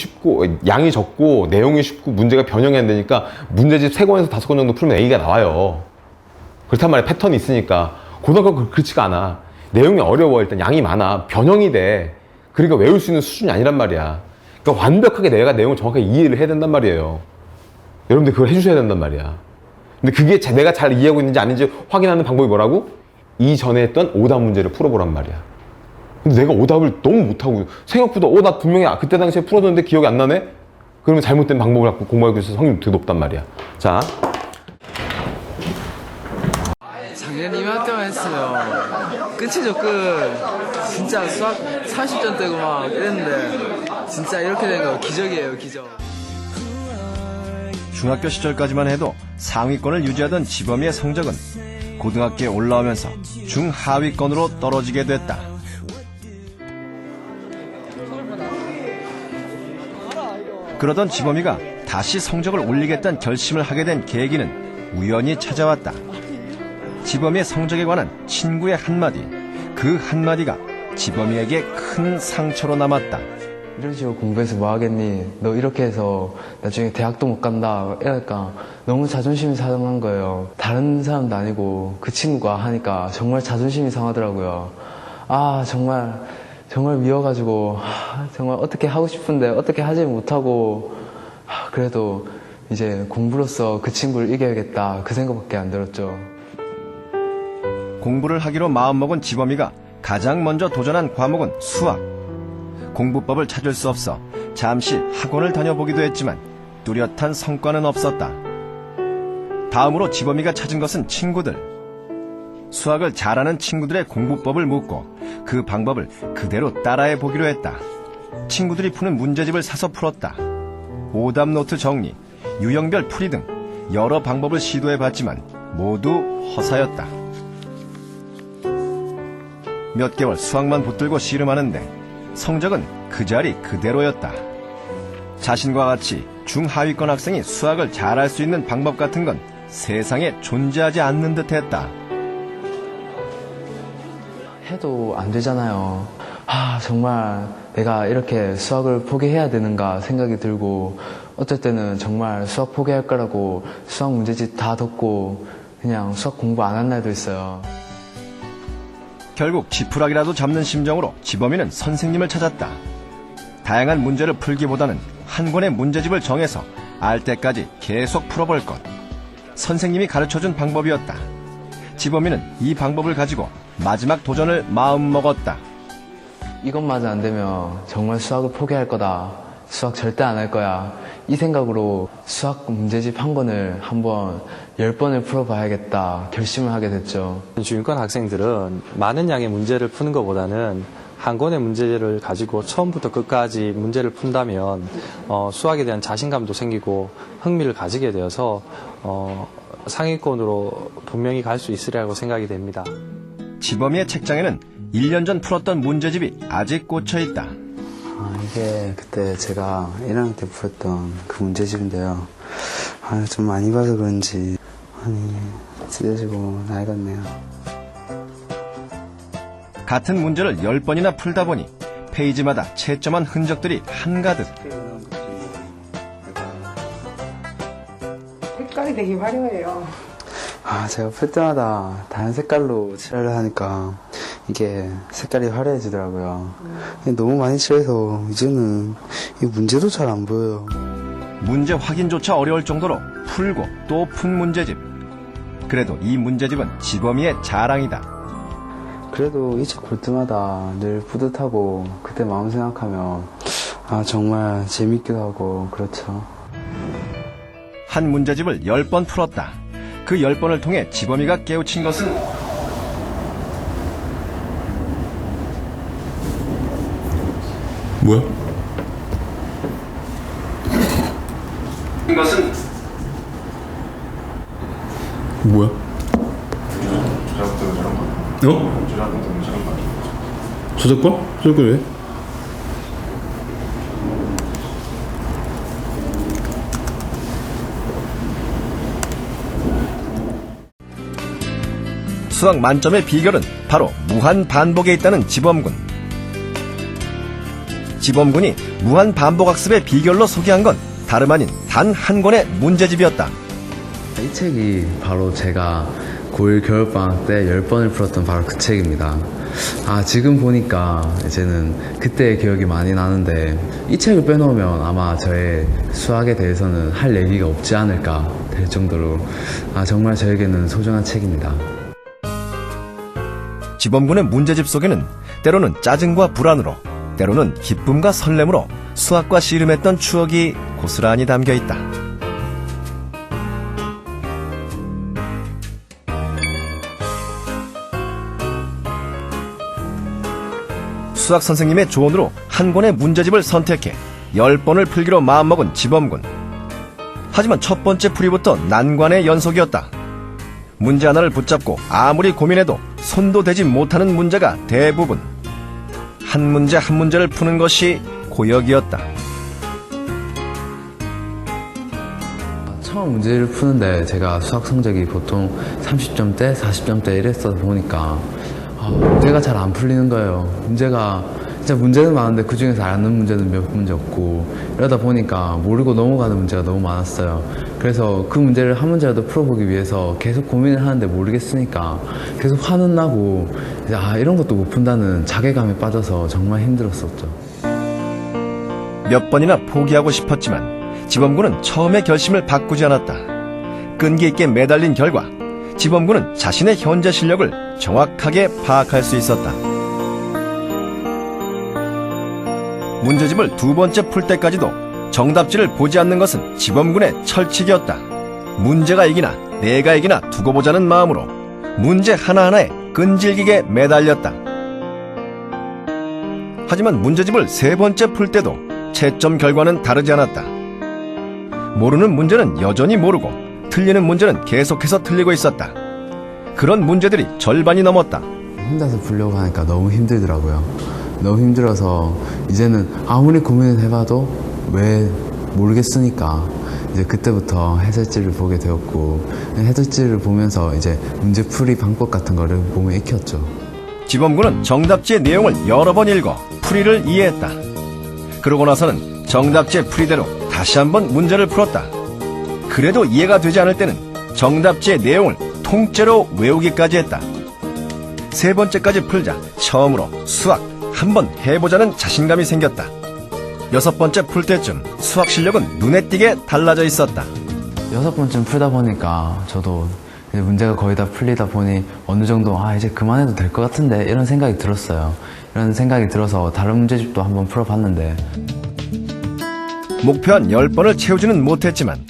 적고 내용이 쉽고 문제가 변형이 안 되니까 문제집 3권에서 5권 정도 풀면 A가 나와요. 그렇단 말이야. 패턴이 있으니까. 고등학교는 그렇지가 않아. 내용이 어려워. 일단 양이 많아. 변형이 돼. 그러니까 외울 수 있는 수준이 아니란 말이야. 그러니까 완벽하게 내가 내용을 정확하게 이해를 해야 된단 말이에요. 여러분들 그걸 해주셔야 된단 말이야. 근데 그게 내가 잘 이해하고 있는지 아닌지 확인하는 방법이 뭐라고? 이전에 했던 오답 문제를 풀어보란 말이야. 근데 내가 오답을 너무 못하고 생각보다 나 분명히 그때 당시에 풀어줬는데 기억이 안 나네? 그러면 잘못된 방법을 갖고 공부하고 있어서 확률이 되게 높단 말이야. 자. 작년 이맘때만 했으면 끝이죠, 끝. 진짜 수학 30점 떼고 막 이랬는데 진짜 이렇게 된 거 기적이에요, 기적. 중학교 시절까지만 해도 상위권을 유지하던 지범이의 성적은 고등학교에 올라오면서 중하위권으로 떨어지게 됐다. 그러던 지범이가 다시 성적을 올리겠다는 결심을 하게 된 계기는 우연히 찾아왔다. 지범이의 성적에 관한 친구의 한마디, 그 한마디가 지범이에게 큰 상처로 남았다. 이런 식으로 공부해서 뭐 하겠니? 너 이렇게 해서 나중에 대학도 못 간다. 이러니까 너무 자존심이 상한 거예요. 다른 사람도 아니고 그 친구가 하니까 정말 자존심이 상하더라고요. 정말 미워가지고 정말 어떻게 하고 싶은데 어떻게 하지 못하고 그래도 이제 공부로서 그 친구를 이겨야겠다 그 생각밖에 안 들었죠. 공부를 하기로 마음먹은 지범이가 가장 먼저 도전한 과목은 수학. 공부법을 찾을 수 없어 잠시 학원을 다녀보기도 했지만 뚜렷한 성과는 없었다. 다음으로 지범이가 찾은 것은 친구들. 수학을 잘하는 친구들의 공부법을 묻고 그 방법을 그대로 따라해 보기로 했다. 친구들이 푸는 문제집을 사서 풀었다. 오답 노트 정리, 유형별 풀이 등 여러 방법을 시도해 봤지만 모두 허사였다. 몇 개월 수학만 붙들고 씨름하는데 성적은 그 자리 그대로였다. 자신과 같이 중하위권 학생이 수학을 잘할 수 있는 방법 같은 건 세상에 존재하지 않는 듯했다. 해도 안 되잖아요. 정말 내가 이렇게 수학을 포기해야 되는가 생각이 들고, 어떨 때는 정말 수학 포기할 거라고 수학 문제집 다 덮고 그냥 수학 공부 안 한 날도 있어요. 결국 지푸라기라도 잡는 심정으로 지범이는 선생님을 찾았다. 다양한 문제를 풀기보다는 한 권의 문제집을 정해서 알 때까지 계속 풀어볼 것. 선생님이 가르쳐준 방법이었다. 지범이는 이 방법을 가지고 마지막 도전을 마음먹었다. 이것마저 안 되면 정말 수학을 포기할 거다. 수학 절대 안 할 거야. 이 생각으로 수학 문제집 한 권을 한번 10번을 풀어봐야겠다 결심을 하게 됐죠. 중위권 학생들은 많은 양의 문제를 푸는 것보다는 한 권의 문제를 가지고 처음부터 끝까지 문제를 푼다면 수학에 대한 자신감도 생기고 흥미를 가지게 되어서 상위권으로 분명히 갈 수 있으리라고 생각이 됩니다. 지범이의 책장에는 1년 전 풀었던 문제집이 아직 꽂혀있다. 이게 그때 제가 1학년 때 풀었던 그 문제집인데요. 좀 많이 봐서 그런지 찢어지고 낡았네요. 같은 문제를 10번이나 풀다 보니 페이지마다 채점한 흔적들이 한가득. 색깔이 되게 화려해요. 제가 풀 때마다 다른 색깔로 칠하려 하니까 이게 색깔이 화려해지더라고요. 너무 많이 칠해서 이제는 이 문제도 잘 안 보여요. 문제 확인조차 어려울 정도로 풀고 또 푼 문제집. 그래도 이 문제집은 지범이의 자랑이다. 그래도 이 책 볼 때마다 늘 뿌듯하고 그때 마음 생각하면 정말 재밌기도 하고 그렇죠. 한 문제집을 10번 풀었다. 그 10번을 통해 지범이가 깨우친 것은 뭐야? 이것은 뭐야? 저작권? 저작권 왜? 수학 만점의 비결은 바로 무한 반복에 있다는 지범군. 지범군이 무한 반복 학습의 비결로 소개한 건 다름 아닌 단 한 권의 문제집이었다. 이 책이 바로 제가 고1 겨울방학 때 10번을 풀었던 바로 그 책입니다. 지금 보니까 이제는 그때의 기억이 많이 나는데 이 책을 빼놓으면 아마 저의 수학에 대해서는 할 얘기가 없지 않을까 될 정도로 정말 저에게는 소중한 책입니다. 지범군의 문제집 속에는 때로는 짜증과 불안으로, 때로는 기쁨과 설렘으로 수학과 씨름했던 추억이 고스란히 담겨있다. 수학 선생님의 조언으로 한 권의 문제집을 선택해 10번을 풀기로 마음먹은 지범군. 하지만 첫 번째 풀이부터 난관의 연속이었다. 문제 하나를 붙잡고 아무리 고민해도 손도 대지 못하는 문제가 대부분. 한 문제 한 문제를 푸는 것이 고역이었다. 처음 문제를 푸는데 제가 수학 성적이 보통 30점대, 40점대 이랬어다 보니까 문제가 잘 안 풀리는 거예요. 진짜 문제는 많은데 그 중에서 아는 문제는 몇 문제 없고 이러다 보니까 모르고 넘어가는 문제가 너무 많았어요. 그래서 그 문제를 한 문제라도 풀어보기 위해서 계속 고민을 하는데 모르겠으니까 계속 화는 나고 이런 것도 못 푼다는 자괴감에 빠져서 정말 힘들었었죠. 몇 번이나 포기하고 싶었지만 지범군은 처음에 결심을 바꾸지 않았다. 끈기 있게 매달린 결과 지범군은 자신의 현재 실력을 정확하게 파악할 수 있었다. 문제집을 두 번째 풀 때까지도 정답지를 보지 않는 것은 지범군의 철칙이었다. 문제가 이기나 내가 이기나 두고 보자는 마음으로 문제 하나하나에 끈질기게 매달렸다. 하지만 문제집을 세 번째 풀 때도 채점 결과는 다르지 않았다. 모르는 문제는 여전히 모르고 틀리는 문제는 계속해서 틀리고 있었다. 그런 문제들이 절반이 넘었다. 혼자서 풀려고 하니까 너무 힘들더라고요. 너무 힘들어서 이제는 아무리 고민을 해봐도 왜 모르겠으니까 이제 그때부터 해설지를 보게 되었고, 해설지를 보면서 이제 문제풀이 방법 같은 거를 몸에 익혔죠. 지범군은 정답지의 내용을 여러 번 읽어 풀이를 이해했다. 그러고 나서는 정답지의 풀이대로 다시 한번 문제를 풀었다. 그래도 이해가 되지 않을 때는 정답지의 내용을 통째로 외우기까지 했다. 세 번째까지 풀자 처음으로 수학 한번 해보자는 자신감이 생겼다. 여섯 번째 풀 때쯤 수학 실력은 눈에 띄게 달라져 있었다. 여섯 번쯤 풀다 보니까 저도 이제 문제가 거의 다 풀리다 보니 어느 정도 이제 그만해도 될 것 같은데 이런 생각이 들었어요. 이런 생각이 들어서 다른 문제집도 한번 풀어봤는데 목표한 10번을 채우지는 못했지만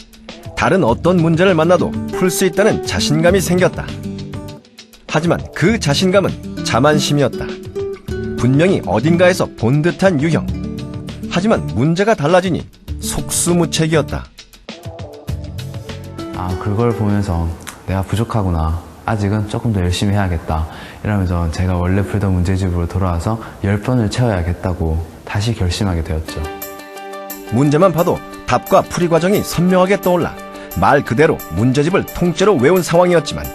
다른 어떤 문제를 만나도 풀 수 있다는 자신감이 생겼다. 하지만 그 자신감은 자만심이었다. 분명히 어딘가에서 본 듯한 유형. 하지만 문제가 달라지니 속수무책이었다. 그걸 보면서 내가 부족하구나. 아직은 조금 더 열심히 해야겠다. 이러면서 제가 원래 풀던 문제집으로 돌아와서 10번을 채워야겠다고 다시 결심하게 되었죠. 문제만 봐도 답과 풀이 과정이 선명하게 떠올라 말 그대로 문제집을 통째로 외운 상황이었지만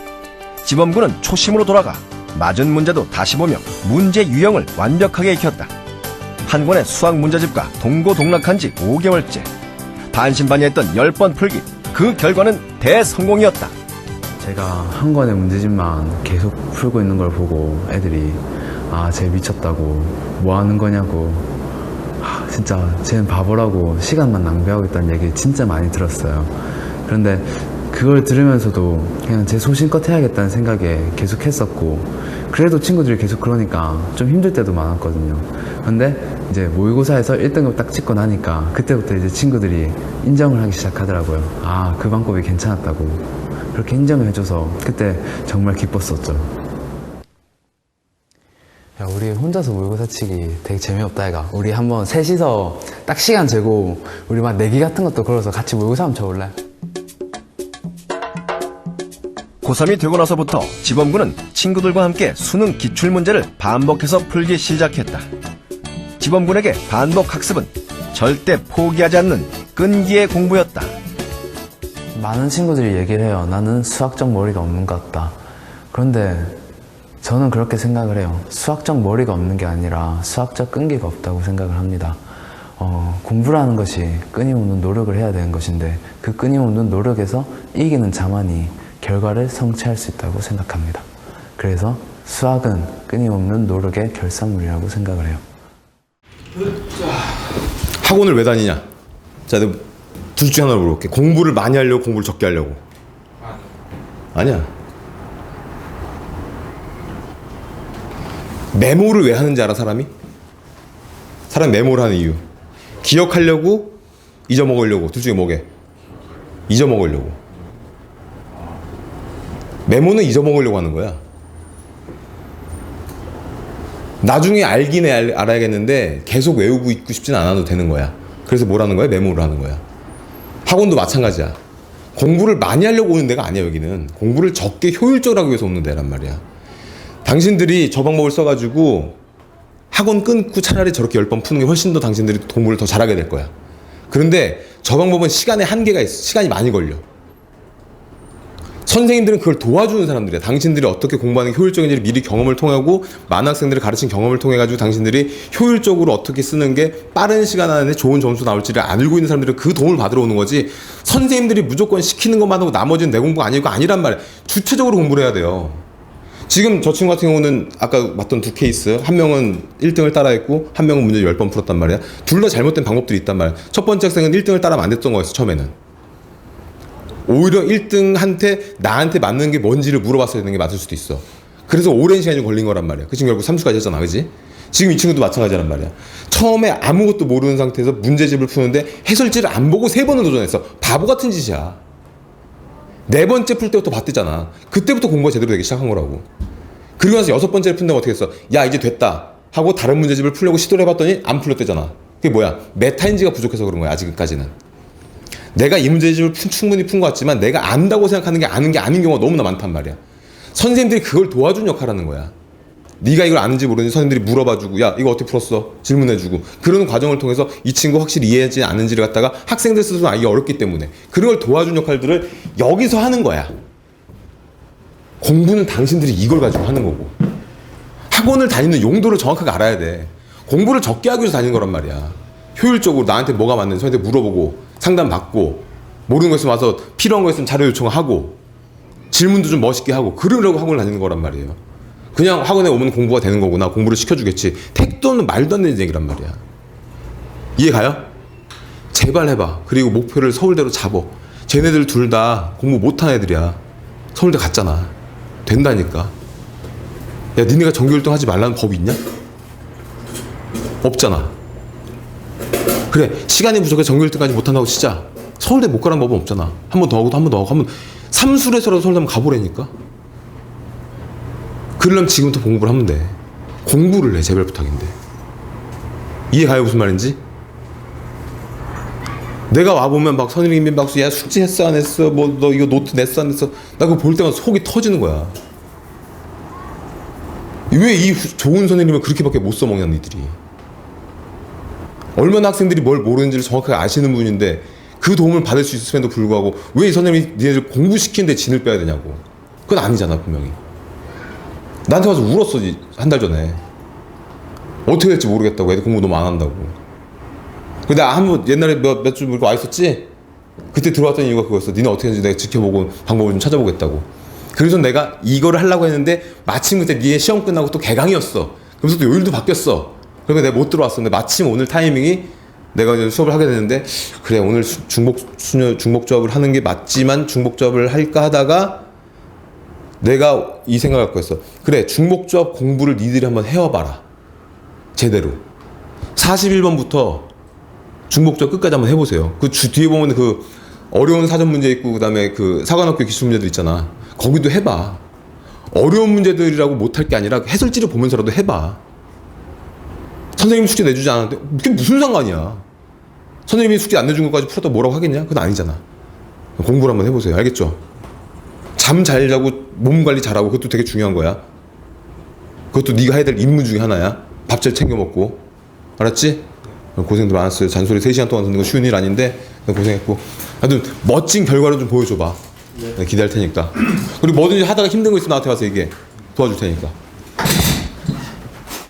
지범군은 초심으로 돌아가 맞은 문제도 다시 보며 문제 유형을 완벽하게 익혔다. 한 권의 수학 문제집과 동고동락한 지 5개월째. 반신반의했던 10번 풀기. 그 결과는 대성공이었다. 제가 한 권의 문제집만 계속 풀고 있는 걸 보고 애들이 쟤 미쳤다고 뭐 하는 거냐고 진짜 쟤는 바보라고 시간만 낭비하고 있다는 얘기 진짜 많이 들었어요. 그런데 그걸 들으면서도 그냥 제 소신껏 해야겠다는 생각에 계속 했었고, 그래도 친구들이 계속 그러니까 좀 힘들 때도 많았거든요. 근데 이제 모의고사에서 1등급 딱 찍고 나니까 그때부터 이제 친구들이 인정을 하기 시작하더라고요. 그 방법이 괜찮았다고. 그렇게 인정을 해줘서 그때 정말 기뻤었죠. 야, 우리 혼자서 모의고사 치기 되게 재미없다 애가. 우리 한번 셋이서 딱 시간 재고 우리 막 내기 같은 것도 걸어서 같이 모의고사 한번 쳐볼래? 고3이 되고 나서부터 지범군은 친구들과 함께 수능 기출문제를 반복해서 풀기 시작했다. 지범군에게 반복 학습은 절대 포기하지 않는 끈기의 공부였다. 많은 친구들이 얘기를 해요. 나는 수학적 머리가 없는 것 같다. 그런데 저는 그렇게 생각을 해요. 수학적 머리가 없는 게 아니라 수학적 끈기가 없다고 생각을 합니다. 공부라는 것이 끊임없는 노력을 해야 되는 것인데 그 끊임없는 노력에서 이기는 자만이 결과를 성취할 수 있다고 생각합니다. 그래서 수학은 끊임없는 노력의 결산물이라고 생각을 해요. 학원을 왜 다니냐? 자, 내가 둘 중에 하나를 물어볼게. 공부를 많이 하려고, 공부를 적게 하려고? 아니야. 메모를 왜 하는지 알아, 사람이? 사람이 메모를 하는 이유. 기억하려고, 잊어먹으려고. 둘 중에 뭐게? 잊어먹으려고. 메모는 잊어먹으려고 하는 거야. 나중에 알긴 알아야겠는데 계속 외우고 있고 싶진 않아도 되는 거야. 그래서 뭘 하는 거야? 메모를 하는 거야. 학원도 마찬가지야. 공부를 많이 하려고 오는 데가 아니야. 여기는 공부를 적게 효율적으로 하기 위해서 오는 데란 말이야. 당신들이 저 방법을 써가지고 학원 끊고 차라리 저렇게 10번 푸는 게 훨씬 더 당신들이 공부를 더 잘하게 될 거야. 그런데 저 방법은 시간에 한계가 있어. 시간이 많이 걸려. 선생님들은 그걸 도와주는 사람들이야. 당신들이 어떻게 공부하는 게 효율적인지를 미리 경험을 통하고 많은 학생들을 가르친 경험을 통해 가지고 당신들이 효율적으로 어떻게 쓰는 게 빠른 시간 안에 좋은 점수 나올지를 알고 있는 사람들은 그 도움을 받으러 오는 거지. 선생님들이 무조건 시키는 것만 하고 나머지는 내 공부가 아니고 아니란 말이야. 주체적으로 공부를 해야 돼요. 지금 저 친구 같은 경우는 아까 봤던 두 케이스, 한 명은 1등을 따라했고 한 명은 문제 10번 풀었단 말이야. 둘 다 잘못된 방법들이 있단 말이야. 첫 번째 학생은 1등을 따라하면 안 됐던 거였어. 처음에는 오히려 1등한테 나한테 맞는 게 뭔지를 물어봤어야 되는 게 맞을 수도 있어. 그래서 오랜 시간이 좀 걸린 거란 말이야. 그 친구 결국 3수까지 했잖아, 그지? 지금 이 친구도 마찬가지란 말이야. 처음에 아무것도 모르는 상태에서 문제집을 푸는데 해설지를 안 보고 3번을 도전했어. 바보 같은 짓이야. 4번째 풀 때부터 봤대잖아. 그때부터 공부가 제대로 되기 시작한 거라고. 그리고 나서 6번째를 푼다고 어떻게 했어? 야, 이제 됐다 하고 다른 문제집을 풀려고 시도를 해봤더니 안 풀렸대잖아. 그게 뭐야? 메타인지가 부족해서 그런 거야, 아직까지는. 내가 이 문제집을 충분히 푼 것 같지만 내가 안다고 생각하는 게 아는 게 아닌 경우가 너무나 많단 말이야. 선생님들이 그걸 도와준 역할을 하는 거야. 네가 이걸 아는지 모르는지 선생님들이 물어봐주고, 야, 이거 어떻게 풀었어? 질문해주고. 그런 과정을 통해서 이 친구 확실히 이해하지 않는지를 갖다가 학생들 스스로 알기 어렵기 때문에 그런 걸 도와준 역할들을 여기서 하는 거야. 공부는 당신들이 이걸 가지고 하는 거고. 학원을 다니는 용도를 정확하게 알아야 돼. 공부를 적게 하기 위해서 다니는 거란 말이야. 효율적으로 나한테 뭐가 맞는지 선생님한테 물어보고 상담받고 모르는 거 있으면 와서 필요한 거 있으면 자료 요청하고 질문도 좀 멋있게 하고 그러려고 학원을 다니는 거란 말이에요. 그냥 학원에 오면 공부가 되는 거구나, 공부를 시켜주겠지, 택도 없는 말도 안 되는 얘기란 말이야. 이해 가요? 제발 해봐. 그리고 목표를 서울대로 잡어. 쟤네들 둘 다 공부 못한 애들이야. 서울대 갔잖아. 된다니까. 야, 니네가 전교 1등 하지 말라는 법이 있냐? 없잖아. 그래, 시간이 부족해 전교 1등까지 못한다고 치자. 서울대 못 가라는 법은 없잖아. 한 번 더 하고 또 한 번 더 하고 한번 삼술에서라도 서울대 한번 가보라니까. 그러려면 지금부터 공부를 하면 돼. 공부를 해, 제발 부탁인데. 이해가요, 무슨 말인지? 내가 와보면 막 선생님 박수, 야, 숙제 했어 안 했어, 뭐 너 이거 노트 냈어 안 냈어, 나 그거 볼 때마다 속이 터지는 거야. 왜 이 좋은 선생님을 그렇게밖에 못 써먹냐, 니들이. 얼마나 학생들이 뭘 모르는지를 정확하게 아시는 분인데 그 도움을 받을 수 있음에도 불구하고 왜 이 선생님이 니네들 공부시키는데 진을 빼야 되냐고. 그건 아니잖아, 분명히. 나한테 와서 울었어, 한 달 전에. 어떻게 될지 모르겠다고, 애들 공부 너무 안 한다고. 근데 나 한번 옛날에 몇 주 물고 와 있었지? 그때 들어왔던 이유가 그거였어. 니네 어떻게 하는지 내가 지켜보고 방법을 좀 찾아보겠다고. 그래서 내가 이거를 하려고 했는데 마침 그때 니네 시험 끝나고 또 개강이었어. 그래서 또 요일도 바뀌었어. 그러니까 내가 못 들어왔었는데 마침 오늘 타이밍이 내가 이제 수업을 하게 되는데, 그래, 오늘 중복조합을 하는 게 맞지만 중복조합을 할까 하다가 내가 이 생각을 갖고 있어. 그래, 중복조합 공부를 니들이 한번 해와봐라. 제대로. 41번부터 중복조합 끝까지 한번 해보세요. 그 뒤에 보면 그 어려운 사전 문제 있고 그다음에 그 사관학교 기출 문제들 있잖아. 거기도 해봐. 어려운 문제들이라고 못할 게 아니라 해설지를 보면서라도 해봐. 선생님이 숙제 내주지 않았는데 그게 무슨 상관이야. 선생님이 숙제 안 내준 것까지 풀었다 뭐라고 하겠냐? 그건 아니잖아. 공부를 한번 해보세요. 알겠죠? 잠 잘 자고 몸 관리 잘하고, 그것도 되게 중요한 거야. 그것도 네가 해야 될 임무 중에 하나야. 밥 잘 챙겨 먹고. 알았지? 고생도 많았어요. 잔소리 3시간 동안 듣는 건 쉬운 일 아닌데 고생했고. 하여튼 멋진 결과를 좀 보여줘봐. 기대할 테니까. 그리고 뭐든지 하다가 힘든 거 있으면 나한테 와서 얘기해. 도와줄 테니까.